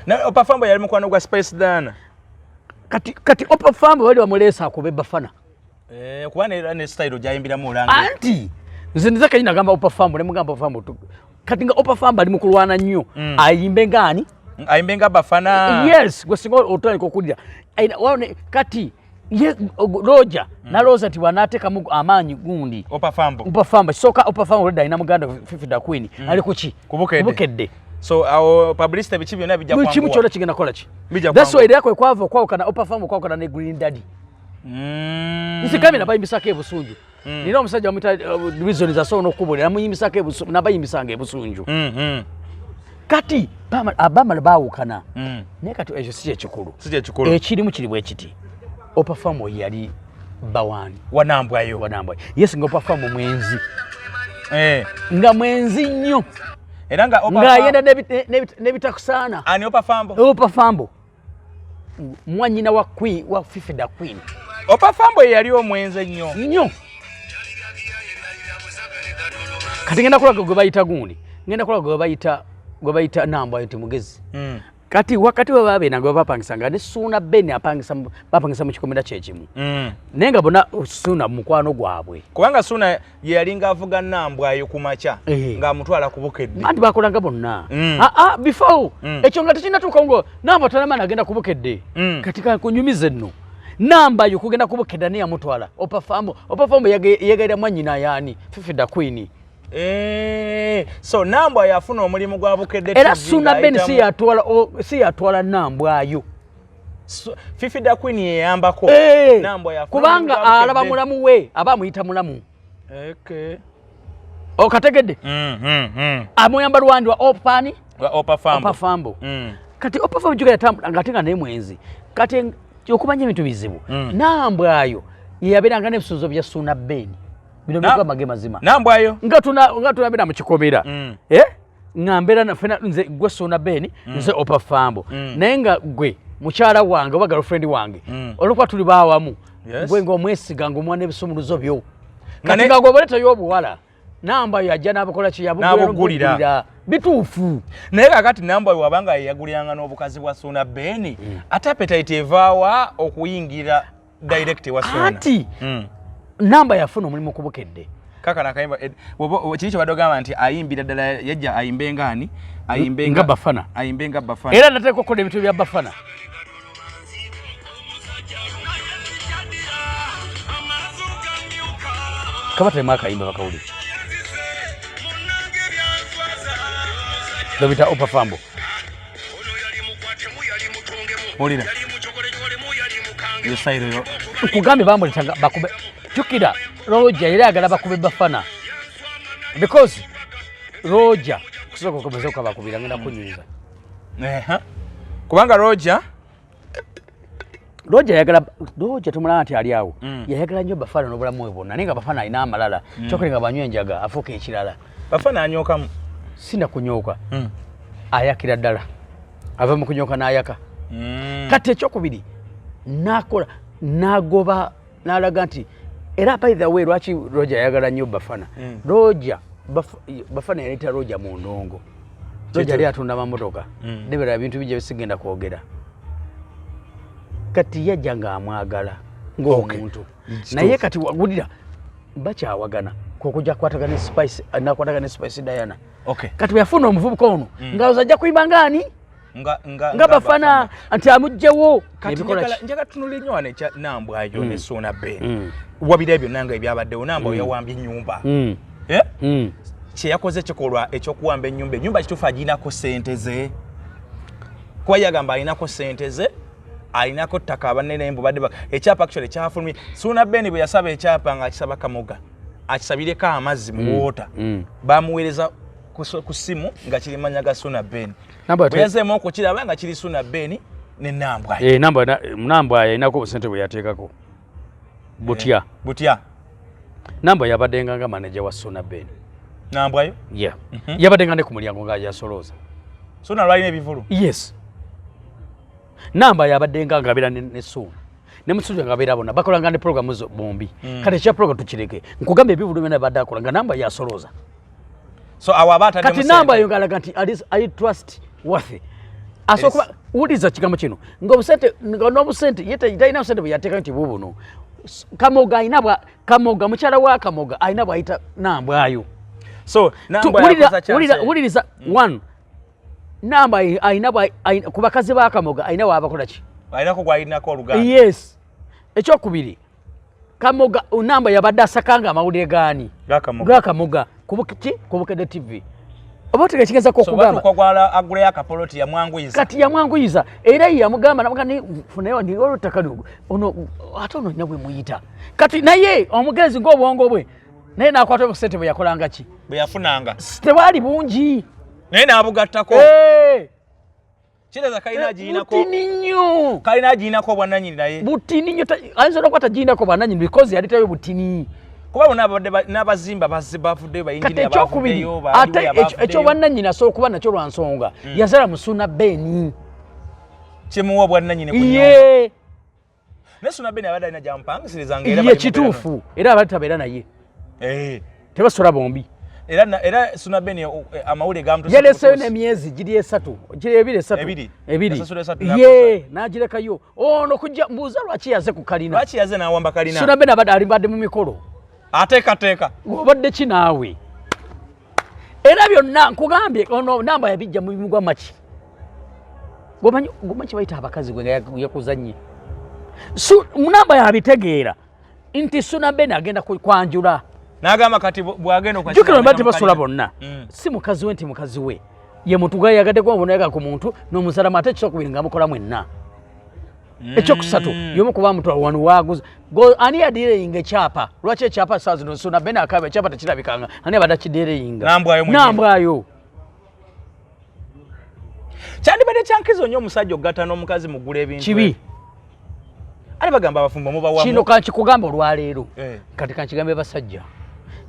na Opa Fambo yali mukwano gwa Spice Diana kati Opa Fambo wali wamulesa akube Bafana kuba ne style jayimbira mu langi anti nze ndizaka ina gamba Opa Fambo ne mugamba Opa Fambo kati nga Opa Fambo ali mukulwana nnyo ayimbe ngani ayimbe nga Bafana yes gwe singo otali kokulira waone kati Roger na Rosa ti wanateka mu amanyi gundi Opa Fambo soka Opa Fambo red ina muganda Fifi da Queen ali kuchi kubukedde so our publicity bichi byonna bijja kwangwa chimu chola kigenda kola chi that's why yako kwavo kwao kana Opa Fambo kwao kana ne Green Daddy isi kamera bayimbisaka ebusunju nina omusajja omita reason za so no kubole namuyimbisaka ebusunju nabayimbisanga ebusunju kati abamala baawukana naye kati ekyo si kyekikulu ekirimu kiri bwe kiti Opa Fambo yali bawani wanambwayo yes nga Opa Fambo mwenzi nga mwenzi nnyo era nga ng'ayenda n'ebitakusaana ani Opa Fambo mwanyina wa Fifi da Queen Opa Fambo yali omwenzi nnyo kati ngenda kulaga gwe bayita gundi ngenda kulaga gwe bayita namba nti mugezi kati wakati we babeera nga bapangisanga ne Suna Ben bapangisa mu kikomera kyekimu naye nga bona Suna mukwano gwabwe kubanga Suna ye yalinga avuga nambwayo ku makya ng'amutwala ku Bukedde anti bakolanga bonna before ekyo nga tekinatuuka ngo namba talamana agenda ku Bukedde katika kunyumiza nno namba yo kugenda ku Bukedde ne yamutwala Opa Fambo yegaira mwanyina yani Fifi da Queen so namba yafuna omulimu gwa Bukedde era Suna Ben si yatwala namba ayo Fifi da Queen yeyambako namba yafuna kubanga alaba mulamu we aba muyita mulamu okategedde amuyamba Rwanda Opa Fambo kati Opa Fambo juga yatambula ngatenga ne mwenzi kati okumanya ebintu bizibu namba ayo yaberanga n'ebisuzo bya Suna Ben bino biko magema zima nambwayo nga tunabira mu kikomera ngambera nafena nze gwe Suna Ben nze Opa Fambo naye nga gwe mukyala wange oba girlfriend wange olukwa tuli bawamu gwe ng'omwesiga ng'omwana ebisumuluzo byo kati nga goboleta y'obuwala namba yajja n'abakola kyeyabugulira bituufu naye kakati namba wabanga yeyaguliranga n'obukazi bwa Suna Ben ate appetite evaawa okuyingira direct wa Suna anti namba yafuna omulimu ku Bukedde kaka nakayimba kiri kye badogamba nti ayimbira ddala yajja ayimbe ngani nga Bafana era nateeka okukola ebintu bya Bafana kabatemu akayimba bakawuli babita Opa Fambo olina yosayiro kugambe bamulitanga bakube tukira Roger era agala bakube Bafana because Roger kusoko komeza ukabakubira ngenda kunyuza kubanga Roger tumulana ati ali awo yayagala nnyo Bafana n'obulamu bwe bwonna nenga Bafana alina amalala kyokolenga banywe enjaga afuuka ekirala Bafana anyookamu sina kunyooka ayakira ddala ava mu kunyooka n'ayaka kati ekyokubiri nakola nagoba nalaga nti era by the way lwaki Roger yayagala nnyo Bafana Bafana yaleeta Roger mu ndongo Roger yali atunda mamotoka nebera ebintu bijja bisigenda kwogera kati yajja ng'amwagala ng'omuntu naye kati wagulira bakyawagana kokujja kwatagana Spice nakwatagana Spice Diana kati yafuna omuvubuka ono ngaaza ajja kuyimba ngani nga Bafana anti amugjewo njaga tunule nnyo wano ekya nambwayo ne Suna Ben wabira ebyo nanga ebyabaddewo namba yawambye ennyumba kye yakoze kikolwa ekyokuwamba ennyumba kituufu agiinako ssente ze Kwa yagamba alinako sente ze, alinako ttaka abanene mbu badde ekyapa actually kyafulumye. Suna Beni bwe yasaba ekyapa nga akisaba Kamoga. Akisabireko amazzi mu water. Bamuweereza ku simu nga kirimanya ga Suna Beni. Bwe yazeemu okukiraba nga kiri Suna Beni ne Nambwa. Nambwa alinako sente bwe yateekako. Butya. Nambwa yabaddenga nga manager wa Suna Beni. Nambwayo? Yeah. Yabaddenga ne ku mulyango nga yasolooza. Suna lwalina ebivulu? Yes. Nambwa yabaddenga ng'abeera ne Suna. Ne Musujja ng'abeera bonna bakolanga ne programu zo bombi. Kati ekya programu tukireke. Nkugamba ebivulu byonna badde akola nga Nambwa yasolooza. So awo abaata kati Nambwa yongalaga nti I trust worthy. Asokuba uliza kigambo kino. Ng'obusente yete talina busente bwe yateeka nti bubuno. Kamoga inabwa Kamoga mukyala wa Kamoga ainabwa ayita Nambwa ayo. So Nambwa yakoza chance. Uliriza one. Nambwa ainabwa ku bakazi ba Kamoga ainawa abakola ki? Ainako kwa ainako oluganda. Yes. Ekyokubiri. Kamoga Nambwa yabadde asakanga amawulire gaani? Ga Kamoga. Kubukede TV. Obote kigenza ko kugamba. So kwagwala agule yakapoloti ya Mwanguyiza. Kati ya Mwanguyiza era yamugamba namuga ni funeyo ndi olutakalugo. Ono atono nyabwe muyita. Kati naye omugezi ng'obwongo bwe. Naye nakwata obusente bwe yakolanga ki? Bwe yafunanga. Tewali bungi. Naye nabugattako. Kireza kalina agiinako. Butininyo. Kalina agiinako bwannannyini naye. Butininyo ayinza n'okwata agiinako bwannannyini because yalitayo butini. Kuba n'abazimba bavuddeyo bayingirira bavuddeyo ate ekyo bwannannyini asobola okuba nakyo lwa nsonga yazala mu Suna Beni. Kimuwa bwannannyini ku nnyumba. Ne Suna Beni abadde alina gyamupangisirizanga era kituufu era abadde tabeera naye. Tebasola bombi. Era Suna Beni amawulire gamutuusa. Yaleseyo n'emyezi giri 3. Ebiri. N'agirekayo. Ono kujja mbuuza lwaki yaze ku kalina. Lwaki yaze n'awamba kalina. Suna Beni abadde alimbadde mu mikolo. Ateekateeka. Obadde ki naawe? Era byonna nkugambye ono Nambwa yabijja mu migwa maki. Gomanyi bayita abakazi gwe yakuzannye. Nambwa yabitegeera nti Suna Beni agenda kwanjula. N'agamba kati bw'agenda okukira. Jukira mbadde basula bonna. Si mukazi we nti mukazi we. Ye muntu gwa yagadde kwa bonaga ku muntu n'omusala ate kyokubiri nga mukola mwenna. Ekyokusatu yomu kuba muntu wanu waguza. Ani yadiringa ekyapa. Lwaki ekyapa saa zino Suna Beni akabe ekyapa tekirabikanga. Ani abadde kidiringa. Nambwa ayo. Kyandibadde kyankizo nnyo omusajja ogatta n'omukazi mugula ebintu. Kibi. Ali bagamba abafumbo muba wamu. Kino kankikugamba olwaleero. Kati kankigambe basajja.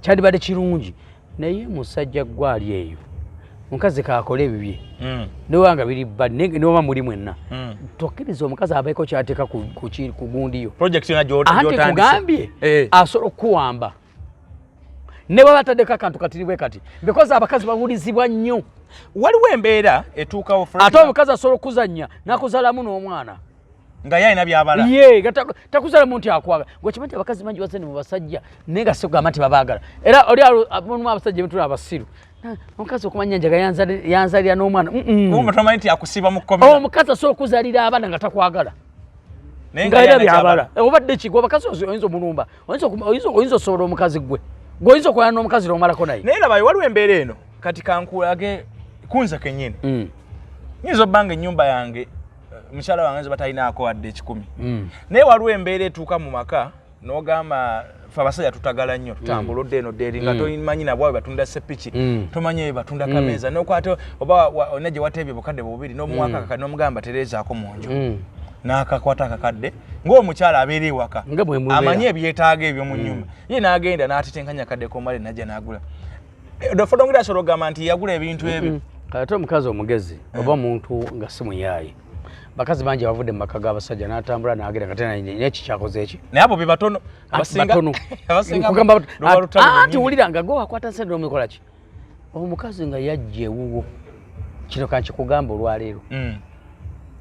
Kyandibadde kirungi. Naye musajja gwali eyo. Mukazi kaakole ebibye. Newanga biri bad noba muri mwenna. Tokkiriza omukazi abaeko kyateeka ku gundiyo. Project yona gy'otandise. Ate kugambye asobola okuwamba. Ne baba taddeko akantu katiribwe kati. Because abakazi bawulizibwa nnyo. Waliwo embeera etuukawo ate omukazi asobola okuzannya n'akuzalamu n'omwana. Nga yalina byabala. Takuzala muntu akwaga. Gwekimanyi abakazi bangi bazene mu basajja naye nga sigamba nti babaagala. Era oli mu abasajja betula abasiru. Omukazi okumanya njaga yanzalira n'omwana. Omutomanyi nti akusiba mu kkomera. Omukazi asobola okuzalira abaana nga takwagala. Nga era byabala. Obadde kigwa abakazi oyinza omulumba. Oyinza osobola omukazi gwe. Goyinza okwala n'omukazi n'omalako naye. Naye labayo waliwo embeera eno kati kankulage kunze kennyini. Nyinza obbanga ennyumba yange mukyala wange nze batalinaako wadde 10. Naye waliwo embeera etuuka mu maka n'ogamba fe abasajja tutagala nnyo tutambula odde eno ddeeri nga tomanyi nabwawe batunda sepiki tomanyi batunda kameeza n'okwata oba onajje wateebye bukadde bubiri n'omuwaka kakadde n'omugamba tereezaako mu nju n'akakwata akakadde ng'omukyala abeera ewaka amanyi ebyetaaga ebyo mu nnyumba ye n'agenda n'atetenkanya akadde komale najja n'agula dofodongira asobola okugamba nti yagula ebintu ebyo. Ate omukazi omugezi oba omuntu nga si muyaayi bakazi bangi bavudde mu maka g'abasajja n'atambula n'agenda nga tena n'eki kyakoze eki. Naye abo be batono abasinga anti wulira nga gwe wakwata sente n'omikola ki omukazi nga yajja ewuwo kino kankikugamba olwaleero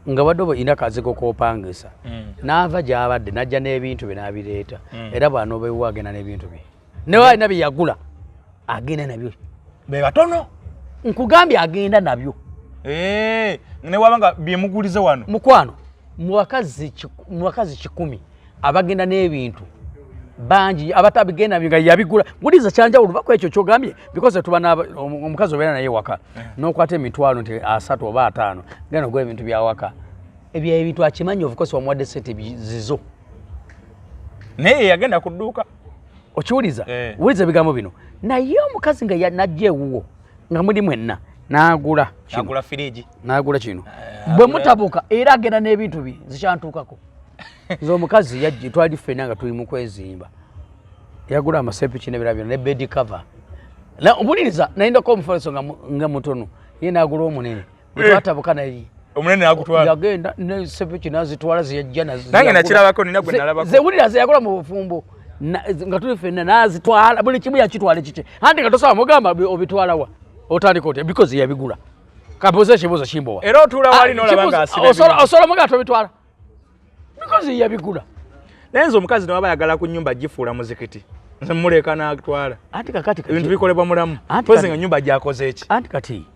nga wadde oba ina kazigo k'opangisa n'ava gy'abadde n'ajja n'ebintu bye n'abireeta era bw'anoobeewo agenda n'ebintu bye newe alina bye yagula agenda nabyo be batono nkugambye agenda nabyo. Ne wabanga byemugulize wano mukwano mu bakazi 10 abagenda n'ebintu banji abatabigenda nga yabigula muliza kyanja uluva ekyo kyogambye because tuba omukazi obeera naye waka n'okwata emitwalo nti 3 oba 5 genda ogula ebintu bya waka ebyo ebintu akimanyi of course wamuwadde sente zizo naye yagenda ku dduuka okiwuliza wuliza ebigambo bino naye omukazi nga najja ewuwo nga muli mwenna n'agula firiji n'agula kino bwe mutabuka era agenda n'ebintu bye zikyantuukako nze omukazi yajja twali ffenna nga tuli mu kwezimba yagula amasepiki n'ebirala byonna ne bed cover obuliriza nayindako omufaliso nga mutono ye n'agula omunene bwe twatabuka naye omunene agutwala yagenda ne sepiki n'azitwala ziyajja nange nakirabako nina gwe nalabako zewulira ze yagula mu bufumbo nga tuli ffenna n'azitwala buli kimu yakitwala kike anti nga tosaba mugamba obitwalawa otandika otya because yabigula kapoza ekibuuzo kimbowa era otuula wali n'olaba ng'asiba osobola muga tobitwala because yabigula naye nze omukazi newaba yagala ku nnyumba gifuula muzikiti nze muleka n'agitwala anti kakati ebintu bikolebwa mulamu pozi nga nnyumba gyakoze eki anti kati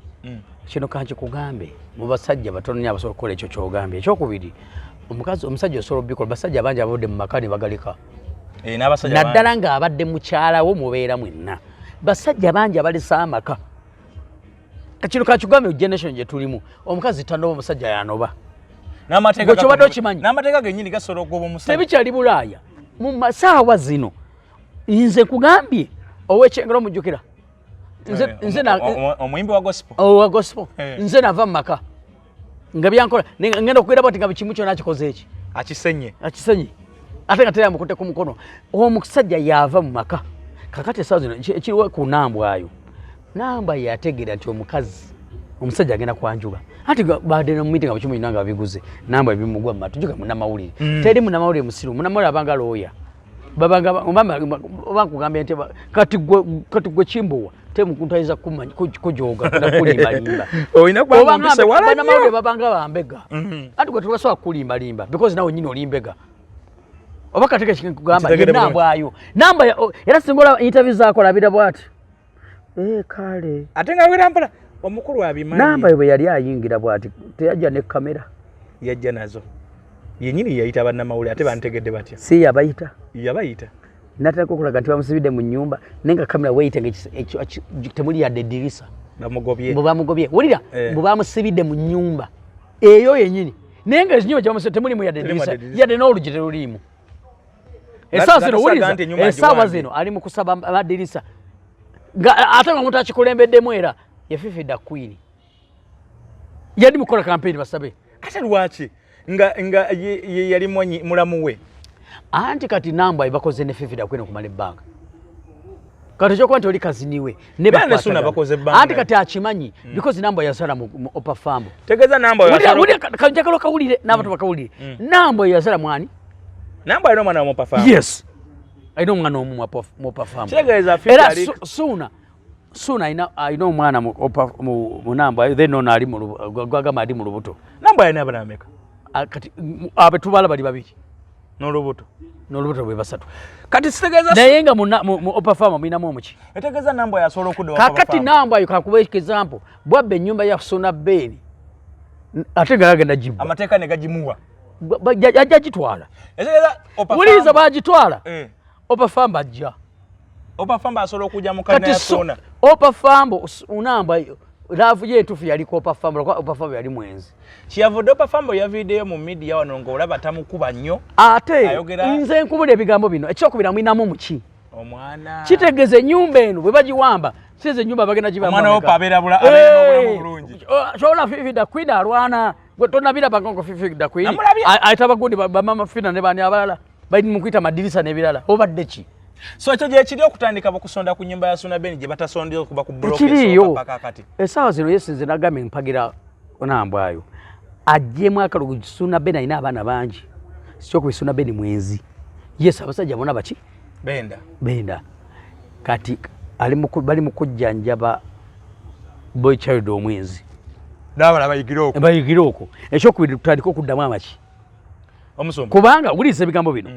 kino kankikugambe mu basajja batono nnyo abasobola okukola ekyo kyogambye ekyokubiri omusajja osobola obikola basajja bangi abadde mu maka ne bagaleka naddala ng'abadde mukyalawo mubeera mwenna basajja bangi abalesa amaka kino kankikugambe generation gye tulimu omukazi tanoba omusajja yanoba n'amateeka okimanyi n'amateeka gennyini gasobola okugoba omusajja tebikyali bulaaya mu masaawa zino nze kugambye ow'ekyengero omujjukira omuyimbi wa gospel nze nava mu maka nga byankola ngenda okugira bati nga bikimu kyona akikoze eki akisenye ate nga teyamukutte ku mukono omusajja yava mu maka kakati esaawa zino ekiriwo ku nambwayo namba yategeera nti omusajja agenda kwanjuba anti badde mu meeting abakimu nga babiguze namba ebimugwa matu juga munamawulire teri munamawulire musiru munamawulire abanga looya oba nkugambye nti kati gwe kimbowa temukuntayiza kujoga kulimbalimba banamawulire babanga bambega anti gwe tebasobola kulimbalimba because nawe nyini olimbega oba kateke kigamba yenambwayo namba era singa olaba interview zaako labira bwati kale ate nga wera mpala omukulu abimanyi namba bwe yali ayingira bwati teyajja ne kamera yajja nazo yenyini yayita bannamawulire ate bantegedde batya si yabayita nataka okulaga nti bamusibidde mu nnyumba nenga kamera weyita temuli yadde eddirisa bamugobye wulira bwe bamusibidde mu nnyumba eyo yenyini naye nga ekinyumba kyamusibidde temulimu yadde eddirisa yadde n'olugi teruliimu esaawa zino ali mu kusaba amaddirisa ate nga omuntu akikulembeddemu era yafifidde Queen yali mukola campaign basabe ate lwaki nga yali mulamu we anti kati namba ibakoze ne fifidde Queen okumala ebbanga kati ekyokuba nti oli kaziniwe anti kati akimanyi because namba yasala mu Upper Farm tegeza namba kanjakalo kawulire n'abantu bakawulire namba yasala mwani namba alina omwana wa Upper Farm alina omwana omu mu Upper Farm kitegeeza era suna alina omwana mu namba then ono ali gwagamba ali mu lubuto namba alina abana ameka kati abe tubala bali babiri n'olubuto bwe basatu kati sitegeeza naye nga mu Upper Farm mulinamu omuki etegeeza namba yasobola okudda kakati namba yo kakuba example bwabba ennyumba ya Suna Beni ate nga yagenda jibwa amateeka ne gagimuwa ajja gitwala wuliza bagitwala Upper Farm ajja Upper Farm asobola okujja mu kalina ya Suna Upper Farm namba laavu ye entuufu yali ku Upper Farm Upper Farm yali mwenzi kyeyavudde Upper Farm yaviideyo mu media wano ng'olaba tamukuba nnyo ate nze nkubula ebigambo bino ekyokubira mwinamu muki omwana kitegeeza ennyumba eno bwe bagiwamba size ennyumba bagenda omwana wopa abeera n'obulamu bulungi kyona fifidde Queen alwana gwe tonabirabanga ngo fifidde Queen ayita bagundi bamama fina ne bani abalala bali mu kuyita madirisa n'ebirala obadde ki so ekyo gye kiri okutandika bakusonda ku nnyumba ya Suna Beni gye batasondera okuba ku block paka kati esaawa zino yesinze nagambye mpagira onambwayo ajjemu akalungi Suna Beni alina abaana bangi sikyokuba Suna Beni mwenzi yes abasajja bonna baki benda kati bali mu kujjanjaba boy child omwenzi n'abala bayigira okwo ekyokubiri tutandika okuddamu amaki omusumba kubanga wuliza ebigambo bino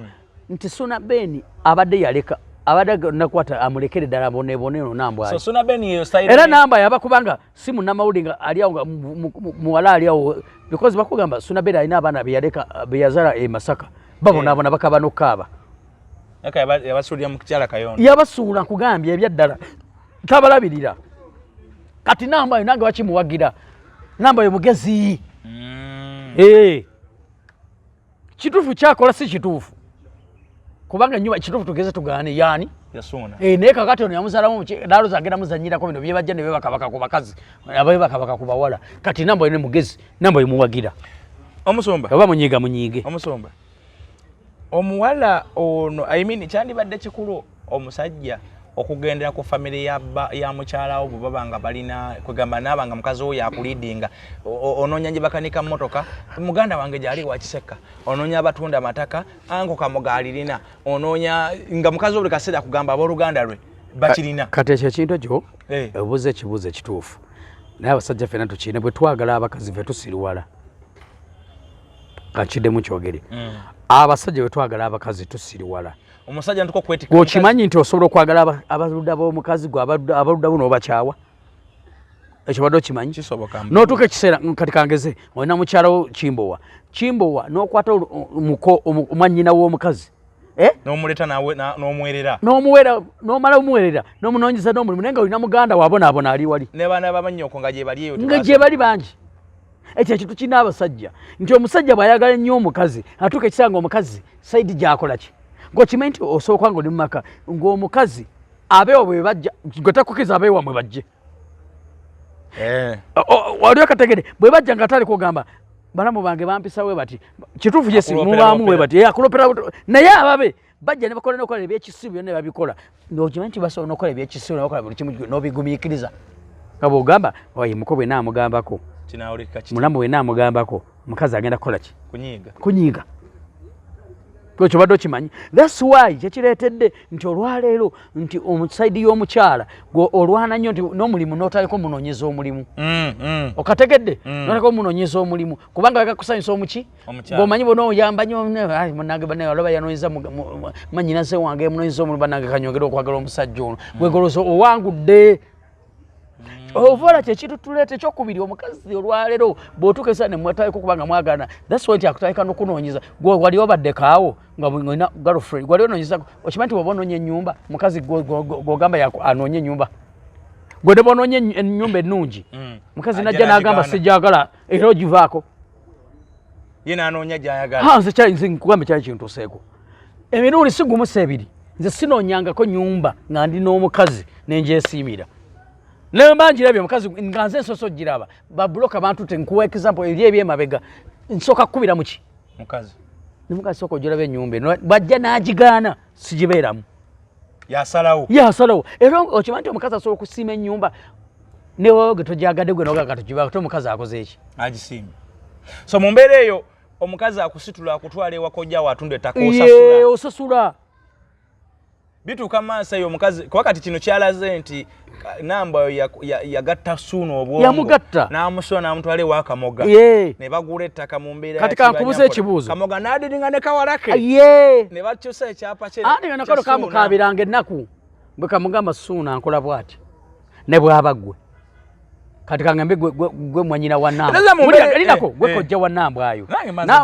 nti Suna Beni abadde yaleka abadde nakwata amulekere ddala boneboneno nambwa so Suna Beni yo style era namba yaba kubanga simu namawulire nga ali awo muwala ali awo because bakugamba Suna Beni alina abaana beyaleka beyazala Masaka babonabona bakaba n'okaaba yabasuulira mu kikyala Kayondo yabasuula nkugambye ebyaddala tabalabirira kati namba yo nange bakimuwagira namba yo mugezi kituufu kyakola si kituufu kubanga nyuma kituufu tugeze tugaane yani yasuna naye kakati ono yamuzalamu dalo zagenda muzanyirako bino byebajja ne bebakabaka ku bakazi abebakabaka ku bawala kati namba yo ne mugezi namba yo muwagira omusumba oba munyiige omusumba omuwala ono kyandibadde kikulu omusajja okugendera ku family ya mukyalawo bwe babanga balina kwegamba naabanga mukazi oyo akulidinga onoonya gye bakanika mmotoka muganda wange gyali wakiseka onoonya abatunda amataka ango kamoga alirina onoonya nga mukazi buli kaseera kugamba abooluganda lwe bakirina kati ekyo ekintu ekyo obuuza ekibuuzo ekituufu naye abasajja ffenna tukiine bwe twagala abakazi fe tusiriwala kakiddemu kyogere abasajja bwe twagala abakazi tusiriwala omusajja ntuko kwetika okimanyi nti osobola okwagala abaludda b'omukazi gwe abaludda bo n'obakyawa ekyo badde okimanyi n'otuuka ekiseera kati kangeze olina mukyalawo kimbowa n'okwata omwannyina w'omukazi n'omuleta n'omwerera n'omala omuwerera n'omunoonyeza n'omulimu naye nga olina muganda wabonaabona ali wali ne baana bamannyoko nga gye bali eyo nga gye bali bangi ekyo ekintu kirina abasajja nti omusajja bw'ayagala ennyo omukazi atuuka ekiseera ng'omukazi sayidi gy'akola ki ng'okimanyi nti osooka ng'oli mu maka ng'omukazi abeewa bwe bajja gwe takukiza abeewa mwe bajje wali okategere bwe bajja nga tali kugamba balamu bange bampisa we bati kituufu yesi mubaamu we bati akulopera naye ababe bajja ne bakola n'okola ebyekisibu byonna ne babikola ng'okimanyi nti basobola n'okola ebyekisibu nebakola buli kimu n'obigumiikiriza nga bw'ogamba oye muko bwe naamugambako mulamu bwe naamugambako omukazi agenda kukola ki kunyiiga ekyo badde okimanyi thats why kyekireetedde nti olwaleero nti omusaidi y'omukyala gwe olwana nnyo nti n'omulimu n'otaliko munoonyeza omulimu okategedde n'otaliko munoonyeza omulimu kubanga bagakusanyusa omuki ng'omanyi bona oyamba nnyo munange banne aloba yanoonyeza manyinaze wange munoonyeza omulimu banange kanyongere okwagala omusajja ono gwegoloza owangudde ovola kyekintu tuleeta ekyokubiri omukazi olwaleero bw'otuuka esaa ne mwetaliko kubanga mwagana thats why nti akutandika n'okunoonyeza gwe wali obaddekaawo nga olina girlfriend gwali onoonyeza okimanyi nti bw'oba onoonya ennyumba mukazi gw'ogamba anoonye ennyumba gwe ne bw'onoonya ennyumba ennungi mukazi najja n'agamba sijagala era ogivaako ye n'anoonya gy'ayagala nze nkugamba kyali kintuuseeko emirundi si gumu ebiri nze sinoonyangako nnyumba nga ndi n'omukazi nengyesiimira naye banjirabye omukazi nga nze nsoso giraba babuloka bantu tenkuwa example eri ebyemabega nsooka kukubira muki mukazi ne mukazi sooka ogiraba ennyumba bajja n'agigaana sigibeeramu yasalawo era okimanyi nti omukazi asobola okusiima ennyumba newewe ge tojagadde gwe nogaga togibako te omukazi akoze eki agisiimye so mu mbeera eyo omukazi akusitula akutwala ewaka ojjawo atunda ettaka osasula bituuka maaso eyo omukazi kuba kati kino kyalaze nti namba yagatta Suuna obwongo n'amusula n'amutwala ewa Kamoga ne bagula ettaka mu mbeera kati kankubuza ekibuuzo Kamoga n'adiringa ne kawalake ne bakyusa ekyapa kye andi nga nakalo kamukabiranga ennaku bwe kamugamba Suuna nkola bw'ati ne bw'aba ggwe kati kangambe gwe mwanyina wa namba linako gwe kojja wa namba ayo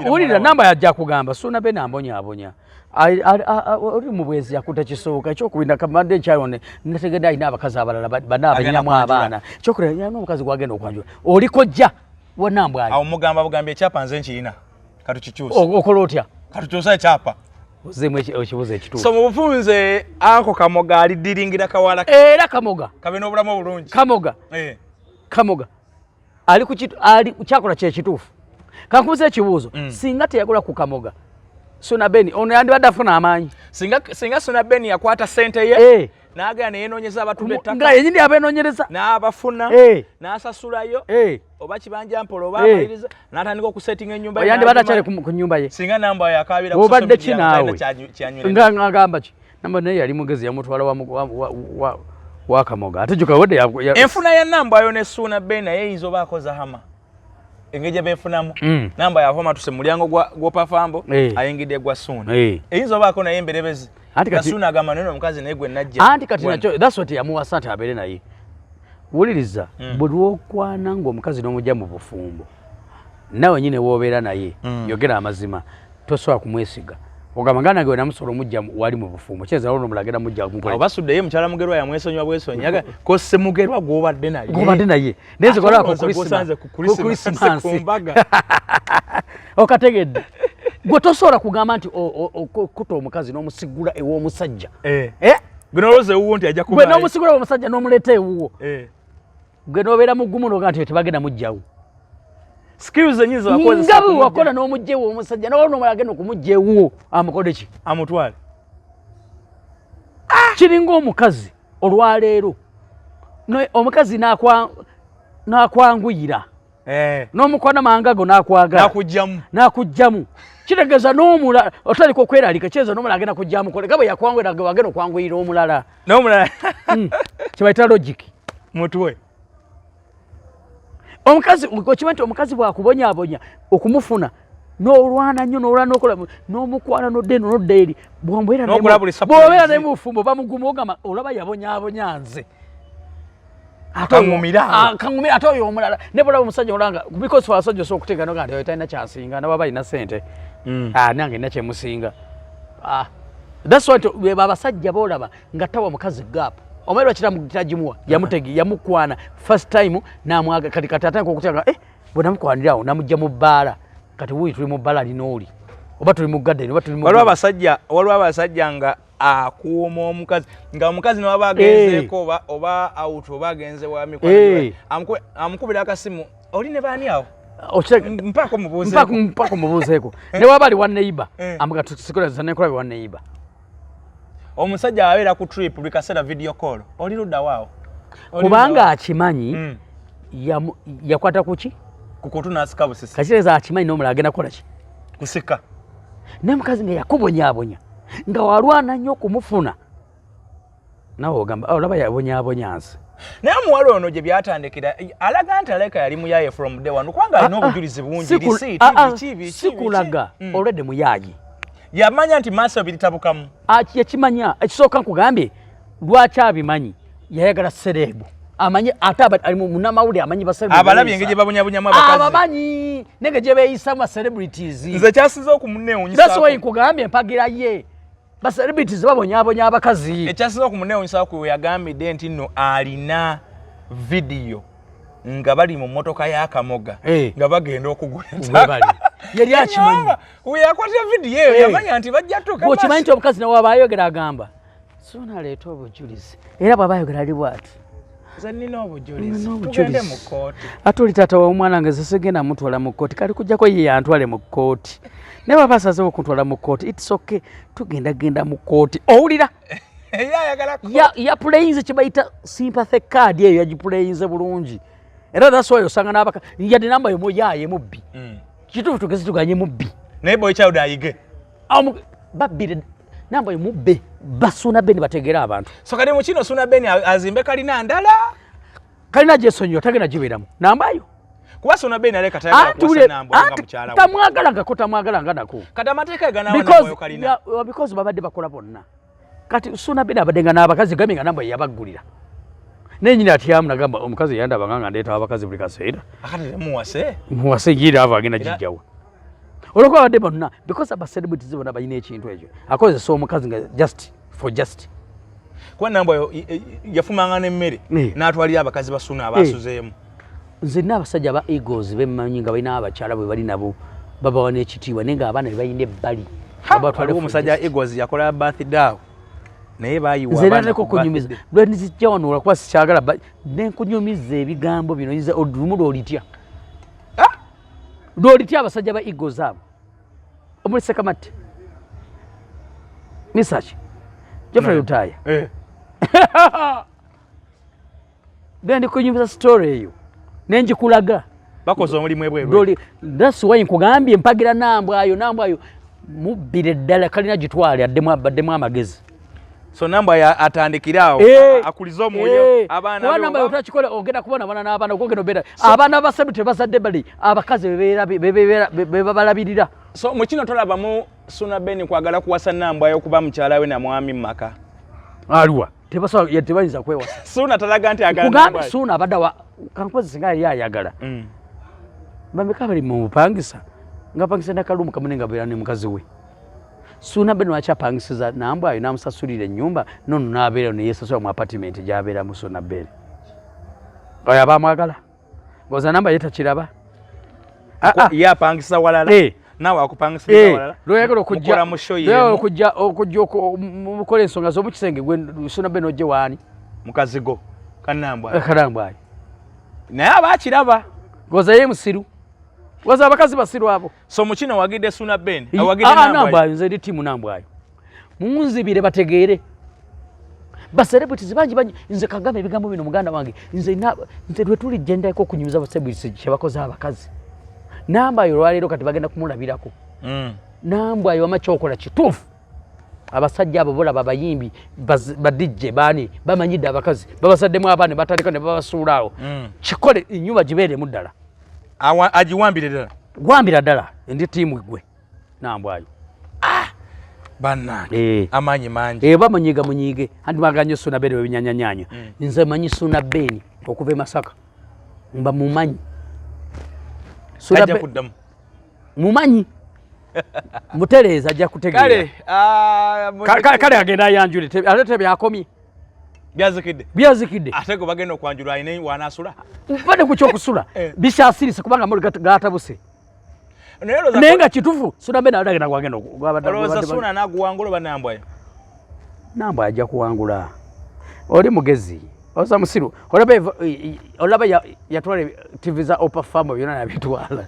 wulira namba yajja kugamba Suuna be nambonyaabonya oli mu bwezi yakuta kisooka ekyokubiri kamande ekyalone nategedde alina abakazi abalala bana abanyinamu abaana ekyokubiri yalina omukazi gwagenda okwanjula oli kojja wa namba ayo awo mugamba bugambye ekyapa nze nkirina katukikyusa okola otya katukyusa ekyapa ozeemu ekibuuzo ekituufu so mu bufunze Anko Kamoga alidiringira kawala era Kamoga kabe n'obulamu obulungi Kamoga ali kyakola kyekituufu kankubuza ekibuuzo singa teyagula ku Kamoga Suuna Beni ono yandibadde afuna amaanyi singa Suuna Beni yakwata ssente ye n'agenda neyenoonyeza abatunda ettaka nga yenyini abeenoonyereza n'abafuna n'asasulayo oba kibanja mpola oba amaliriza n'atandika okusettinga ennyumba yandibadde akyali ku nnyumba ye singa namba yakaabira obadde ki naawe nga agamba ki namba naye yali mugezi yamutwala wa Kamoga ate gyokawedde enfuna ya namba ayo ne Suuna Beni naye eyinza oba akoza hama engeri gye beefunamu namba yavoma tuse mulyango gw'opafambo ayingidde gwa Suuna eyinza obaako naye emberebezi nga Suuna agamba naye omukazi naye gwe najja anti kati nakyo that's what yamuwasa nti abeere naye wuliriza bwe lwokwana ng'omukazi n'omujja mu bufumbo nawe nyine woobeera naye yogera amazima tosobola kumwesiga ogamba ngana gwe namusolo mujja wali mu bufumo kyeza ono mulagenda mujja kumukole obasudde ye mukyala mugerwa ya mwesonyiwa bwesonyaga ko semugerwa gwobadde naye neze kola ko Christmas kumbaga okategedde gwe tosobola kugamba nti kuta omukazi n'omusigula ew'omusajja gwe noloze ewuwo nti ajja kuba gwe n'omusigula omusajja n'omuleeta ewuwo gwe n'obeera mu ggumu n'oga nti tebagenda mujjawo skills enyizo wakozesa ngabu wakola n'omujjewo omusajja n'olwo agenda okumujja ewuwo amukole ki amutwale kiringa omukazi olwaleero omukazi n'akwanguyira n'omukwana mangago n'akugjamu kitegeeza n'omulala otaliko okweralika kyeza n'omulala agenda kujjamu kole gabo yakwanguyira wagenda okwanguyira omulala kibayita logic mutwe omukazi okimanyi nti omukazi bwakubonyaabonya okumufuna n'olwana nnyo n'olwana n'okola n'omukwana n'odda eri bw'obeera naye mu bufumbo bamuguma ogamba olaba yabonyaabonya nze kaŋŋumira ate oyo omulala ne bwolaba omusajja olanga because abasajja osobola okuteeka noga nti oyo talina kyasinga naba balina ssente nange nina kyemusinga that's why abasajja boolaba nga tawa mukazi gaapu omaire wakitagimuwa yamukwana first time namwaga kati atandika okutya bwe namukwanirawo namujja mu bbaala kati wuyi tuli mu bbaala linooli oba tuli mu gadeni oba tuli waliwo abasajja nga akuuma omukazi nga omukazi newaba agenzeeko oba out oba agenze wa mikwano amukubira akasimu oli ne baani awo mpaka omubuuzeeko ne waba ali wa neighbor amugatusikoleza nenkolabe wa neighbor omusajja abeera ku trip buli kaseera video call oli ludda waawo kubanga akimanyi yakwata kuki kukutu n'asika busisi kakireza akimanyi n'omulala agenda kukola ki kusika naye mukazi nga yakubonyaabonya nga walwana nnyo okumufuna nawe ogamba olaba yabonyaabonya nze naye omuwala ono gye byatandikira alaga nti aleka yali muyaye from day one kubanga alina obujulizi bungi sikulaga olwedde muyaayi yamanya nti maaso biritabukamu yakimanya ekisooka nkugambye lwaki abimanyi yayagala serebu amanyi ate ali munamawulire amanyi abalabye engeri gye babonyabonyamu abakazi abamanyi nenge gye beeyisamu celebrities nze kyasinze okumuneewunyisa that's why nkugambye empagira ye ba celebrities babonyabonya abakazi ekyasinze okumuneewunyisa we yagambidde nti nno alina video nga bali mu mmotoka y'akamoga nga bagenda okugula yali akimanyi weyakwatira vidiyo eyo yamanya nti bajja tuka okimanyi nti omukazi nawe aba ayogera agamba soona aleeta obujulizi era bw'aba ayogera ali bw'ati nze nnina obujulizi tugende mu kkooti ate oli taata w'omwana nga zesegenda mutwala mu kkooti kali kujjako ye yantwale mu kkooti naye baba asazewo okuntwala mu kkooti its okay tugendagenda mu kkooti owulira yapuleyinze kye bayita sympathy card eyo yagipuleyinze bulungi era that's why osanga n'abaka yadde namba yo muyaaye mubbi kituufu tugeze tuganye mubbi naye boy child ayige babbire namba yo mubbe basuna beni bategera abantu so kali mu kino suna beni azimbe kalina ndala kalina gyesonyiwa tagenda gibeeramu nambayo kuba suna beni aleka tayagala kuwasa nambo nga mukyala tamwagalanga nako kati amateeka eganawo namboyo kalina because babadde bakola bonna kati suna beni abaddenga n'abakazi gamye nga namba yabaggulira nenyini atyamu nagamba omukazi yandabanga nga ndeetawo abakazi buli kaseera muwase gira ava agenda gijjawa olwokuba abadde bonna because aba celebrities bonna balina ekintu ekyo akozesa omukazi nga just kuba namba yafumanga n'emmere n'atwalira abakazi basuna abasuzeemu nze nina abasajja aba egos bemmanyi nga balina abakyala bwe bali nabo babawa n'ekitiibwa naye nga abaana bebalina ebbali omusajja egos yakola birthday naye bayiwa nze nateko kunyumiza lwe nzijja wano olwakuba sikyagala nenkunyumiza ebigambo bino olumu lwolitya lwolitya abasajja ba egos abo omuli Sekamatte Misaki Geoffrey Lutaya gendi kunyumiza story eyo nenjikulaga bakoze omulimu ebweru that's why nkugambye mpagira nambwayo mubbire ddala kalina gitwale addemu amagezi so namba atandikirawo akuliza omwoyo abaana namba yotakikola ogenda kubona abaana n'abaana ogenda obeera abaana abasabu tebazadde bali abakazi bebabalabirira so mu kino tolabamu suna beni kwagala kuwasa nambwayo okuba mukyala we na mwami mu maka aliwa tebayinza kwewasa suna talaga nti agala suna abadda kankozi singa yali ayagala bameka bali mu bupangisa nga pangisa nakalumu kamune nga beera ne mukazi we Suna Beni wachapangisiza Nambwayo namusasulira ennyumba nono nabeera ne yesasula mu apartment gy'abeera mu Suna Beni. Oyo abamwagala. Ngoza Nambwayo takiraba. Ye apangisa walala. Nawe akupangisa walala. Lweyagala okujja mukola ensonga z'omukisenge gwe Suna Beni ojje waani? Mukazigo Kanambwayo. Kanambwayo. Naye abakiraba. Ngoza ye musiru. Ngoza abakazi basiru abo. So mukino wagidde Suna Beni. Awagidde Nambwayo nze ndi tiimu Nambwayo. Munzibire bategeere. Ba celebrities bangi nze Kagame ebigambo bino muganda wange nze lwe tuli jendako kunyumiza ba celebrities kye bakoze abakazi. Nambwayo lwaleero kati bagenda kumulabirako. Nambwayo amachookola kituufu. Abasajja abo bola babayimbi ba DJ bani bamanyidde abakazi babasaddemu abaana batandika ne babasuulaawo. Kikole ennyumba gibeere mu ddala. Agiwambire ddala. Gwambira ddala ndi tiimu gwe Nambwayo. Bana amanyi mangi. Bamanyiga andi maganye Suna Beni webinyanyanyanya. Nze manyi Suna Beni okuva e Masaka. Mba mumanyi. Suna Beni kuddamu. Mumanyi. Mutereza ajja kutegeera. Kale agenda ayanjule ate byakomye. Byazikidde. Ate go bagenda okwanjula ayine wanasula. Bade ku kyokusula. Bisyasirise kubanga muri gatabuse. Nenga kitufu Suna Beni alagenda kwagenda Oloza Suna naguwangula banambwayo. Nambwayo ajja kuwangula. Oli mugezi. Oza musiru. Olaba yatwala TV za Opa Farm byonna nabitwala.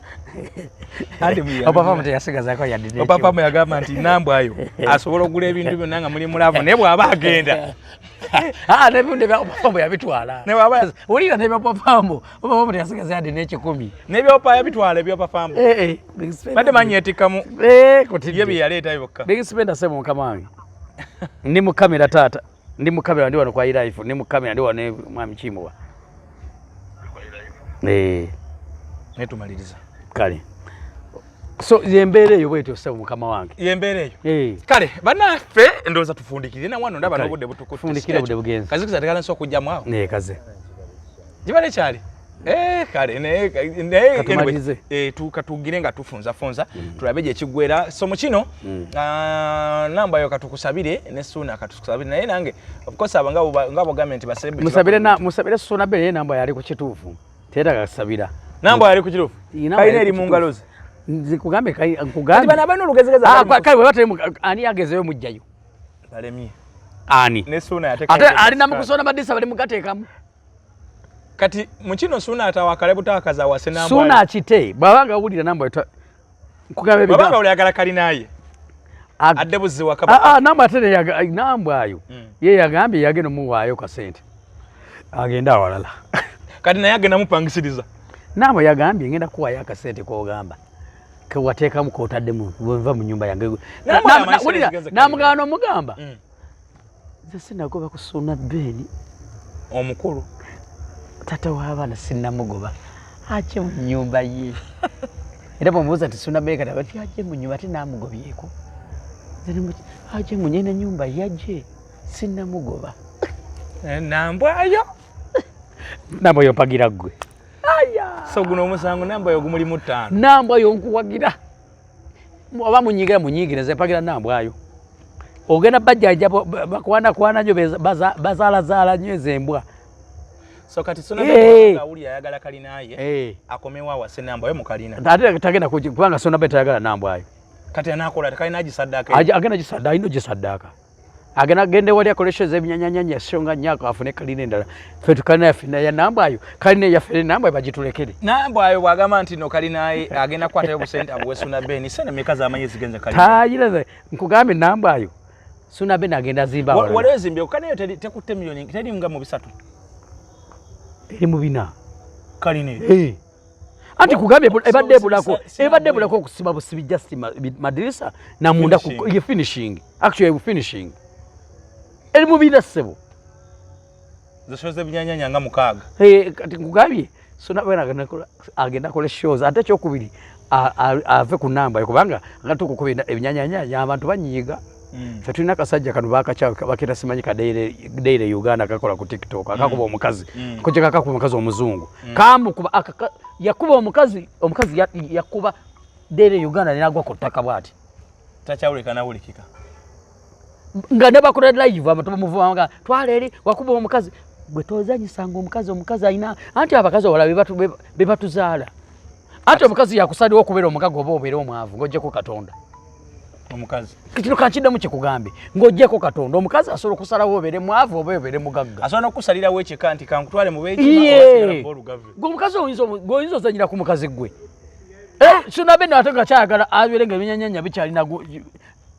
Opa Farm teyasigazaako yadide. Opa Farm yagamba nti Nambwayo asobola okugula ebintu byonna nga muli mulavu naye bw'aba agenda. Nebintu bya Opa Farm yabitwala. Ne baba olira ne Opa Farm. Opa Farm teyasigaza yadde n'ekikumi. Ne byopa yabitwala ebyopa Farm. Bade manyetikamu. Koti ye byaleeta byokka. Big spender sema mukama wange. Ndi mu kamera tata. Ndi mu kamera ndi wano kwa live. Ndi mu kamera ndi wano mwami Kimwa. Netumaliriza. Kale. So yembeere eyo bwetyo sebo mukama wange. Yembeere eyo. Kale banaffe ndoza tufundikire na wano ndaba n'obudde butukutu. Fundikire budde bugenzi. Kazikiza tekala nso kujjamu awo. Kaze. Jibale kyali. Kale ne tukatugire nga tufunza tulabe gye kigwera so mu kino Nambwayo katukusabire ne Suna katukusabire naye nange of course ngabo government ba celebrity musabire Suna Beni Nambwayo ali ku kituufu tera gasabira Nambwayo ali ku kituufu kayina eri mu ngalo ze nzikugambe kugambe bana bano lugezegeza kale batali ani yagezeyo mujjayo balemye ani ne Suna yateka ate ali namukusona badisa bali mugateekamu kati mukino Suna atawakale butakaza wase Nambwayo Suna akite babanga wulira Nambwayo kugambe babanga oliyagala kali naye adde buzi wakaba Nambwayo ate Nambwayo ye yagambye yagenda muwaayo kasente agenda awalala kati naye agenda mupangisiriza Nambwayo yagambye ngenda kuwaayo akasente kogamba kewateekamu kotaddemu bweva mu nyumba yange namugano mugamba nze sinagoba ku Suna Beni omukulu tata w'abaana sinnamugoba aje mu nyumba ye era bw'omubuuza nti Suna Beni kati ati aje mu nyumba ate naamugobyeko aje mu nyena nyumba yaje sinnamugoba Nambwayo mpagira ggwe so guno omusango Nambwayo gumulimu 5 Nambwayo nkuwagira oba munyigira nze mpagira Nambwayo ogenda bajjajja bakwana nyo bazaalazaala nyo ezembwa so kati Suna Beni awuli ayagala kalinaye akomewa wase Nambwayo mu kalina ate tagenda kubanga Suna Beni tayagala Nambwayo kati anakola kalina gisaddaka agenda gisaddaka ino gisaddaka agende wali akolesha z'ebinyanyanya shonga nyako afune kalina endala fe tukalina yafina ya Nambwayo kalina yafina Nambwayo bagitulekere Nambwayo bwagamba nti no kalinaye agenda kwatayo busente abwe Suna Beni sene mekaza amanyi zigenze kalina tayira nkugambe Nambwayo Suna Beni agenda zimba wale zimbye kanayo tekutte milioni teri nga mu bisatu eri mu bina kalina anti kugambe ebadde bulako okusiba busibi just madirisa na munda ku finishing actually finishing eri mu bina sebo zashoze binyanyanya nga mukaga kati kugambye Suna Beni agenda kola shows ate kyokubiri ave ku Nambwayo kubanga ngatuko kubinda ebinyanyanya abantu banyiga Fatuna kasajja kanu bakira simanyi ka daily Uganda kakola ku TikTok akakuba omukazi kujja akakuba omukazi omuzungu kamu kuba yakuba omukazi yakuba daily Uganda ninagwa ku ttaka bwati Tachawulika na wulikika. Nga ne bakola live abatoba muvanga twalere wakuba omukazi gwe tozanyisanga omukazi ayina anti abakazi wala bebatuzaala anti omukazi yakusaliwo okubeera omukago oba obeera omwavu ng'ojjeko Katonda omukazi kino kankiddemu kyekugambe ng'ojjeko Katonda omukazi asobola okusalawo obeere mwavu oba obeere mugagga asobola n'okusalirawo ekika nti kankutwale mu beekima gwe omukazi oyinza ozanyira ku mukazi gwe Sunabe ate nga kyayagala abeere ng'ebinyanyanya bikyalina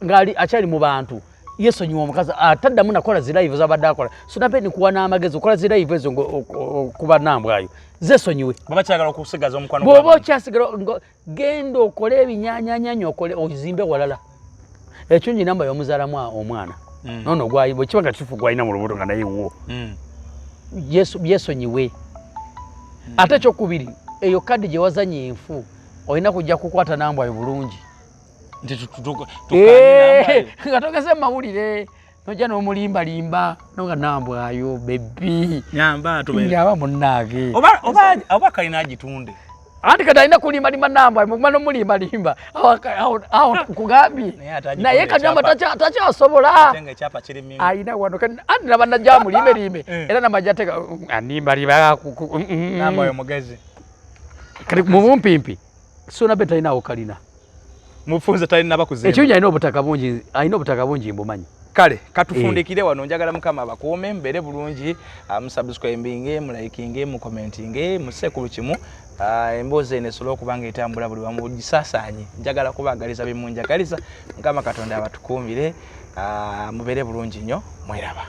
ng'ali akyali mu bantu Yesu nyiwa omukazi ataddamu nakola zilive z'abadde akola Sunabe ni kuwa n'amagezi okola zilive ezo kuba nambwayo zesonyiwe baba kyagala okusigaza omukwano bw'oba okyasigala genda okole ebinyanyanyanya okole ozimbe walala ekyo nyi namba y'omuzaalamu omwana nono gwayi bwe kiba nga kifu gwalina mu lubuto nga naye wo byesonyiwe ate ekyokubiri eyo kadi gye wazanye enfu olina kujja kukwata nambwayo bulungi nga togeze mawulire nojja n'omulimbalimba nonga nambwayo bebi nyamba munnaage oba kalina agitunde anti kati alina kulimbalimba nambwayo muguma n'omulimbalimba awo kugambye naye kanyamba takyasobola alina wano anti nabanajja mulimbelimbe era namajja teka animbalimba nambwayo mugezi kati mubumpimpi Sunabe talinawo kalina mufunze talina bakuzimba ekyo alina obutaka bungi mbumanyi kale katufundikire wano njagala mukama abakuume mbere bulungi musubscribinge mulaikinge mucommentinge musekulu kimu emboozi eno esobola okubanga etambula buli wamu gisasaanye njagala kubagaliza bimunjagaliza mukama Katonda abatukuumire mubere bulungi nnyo mweraba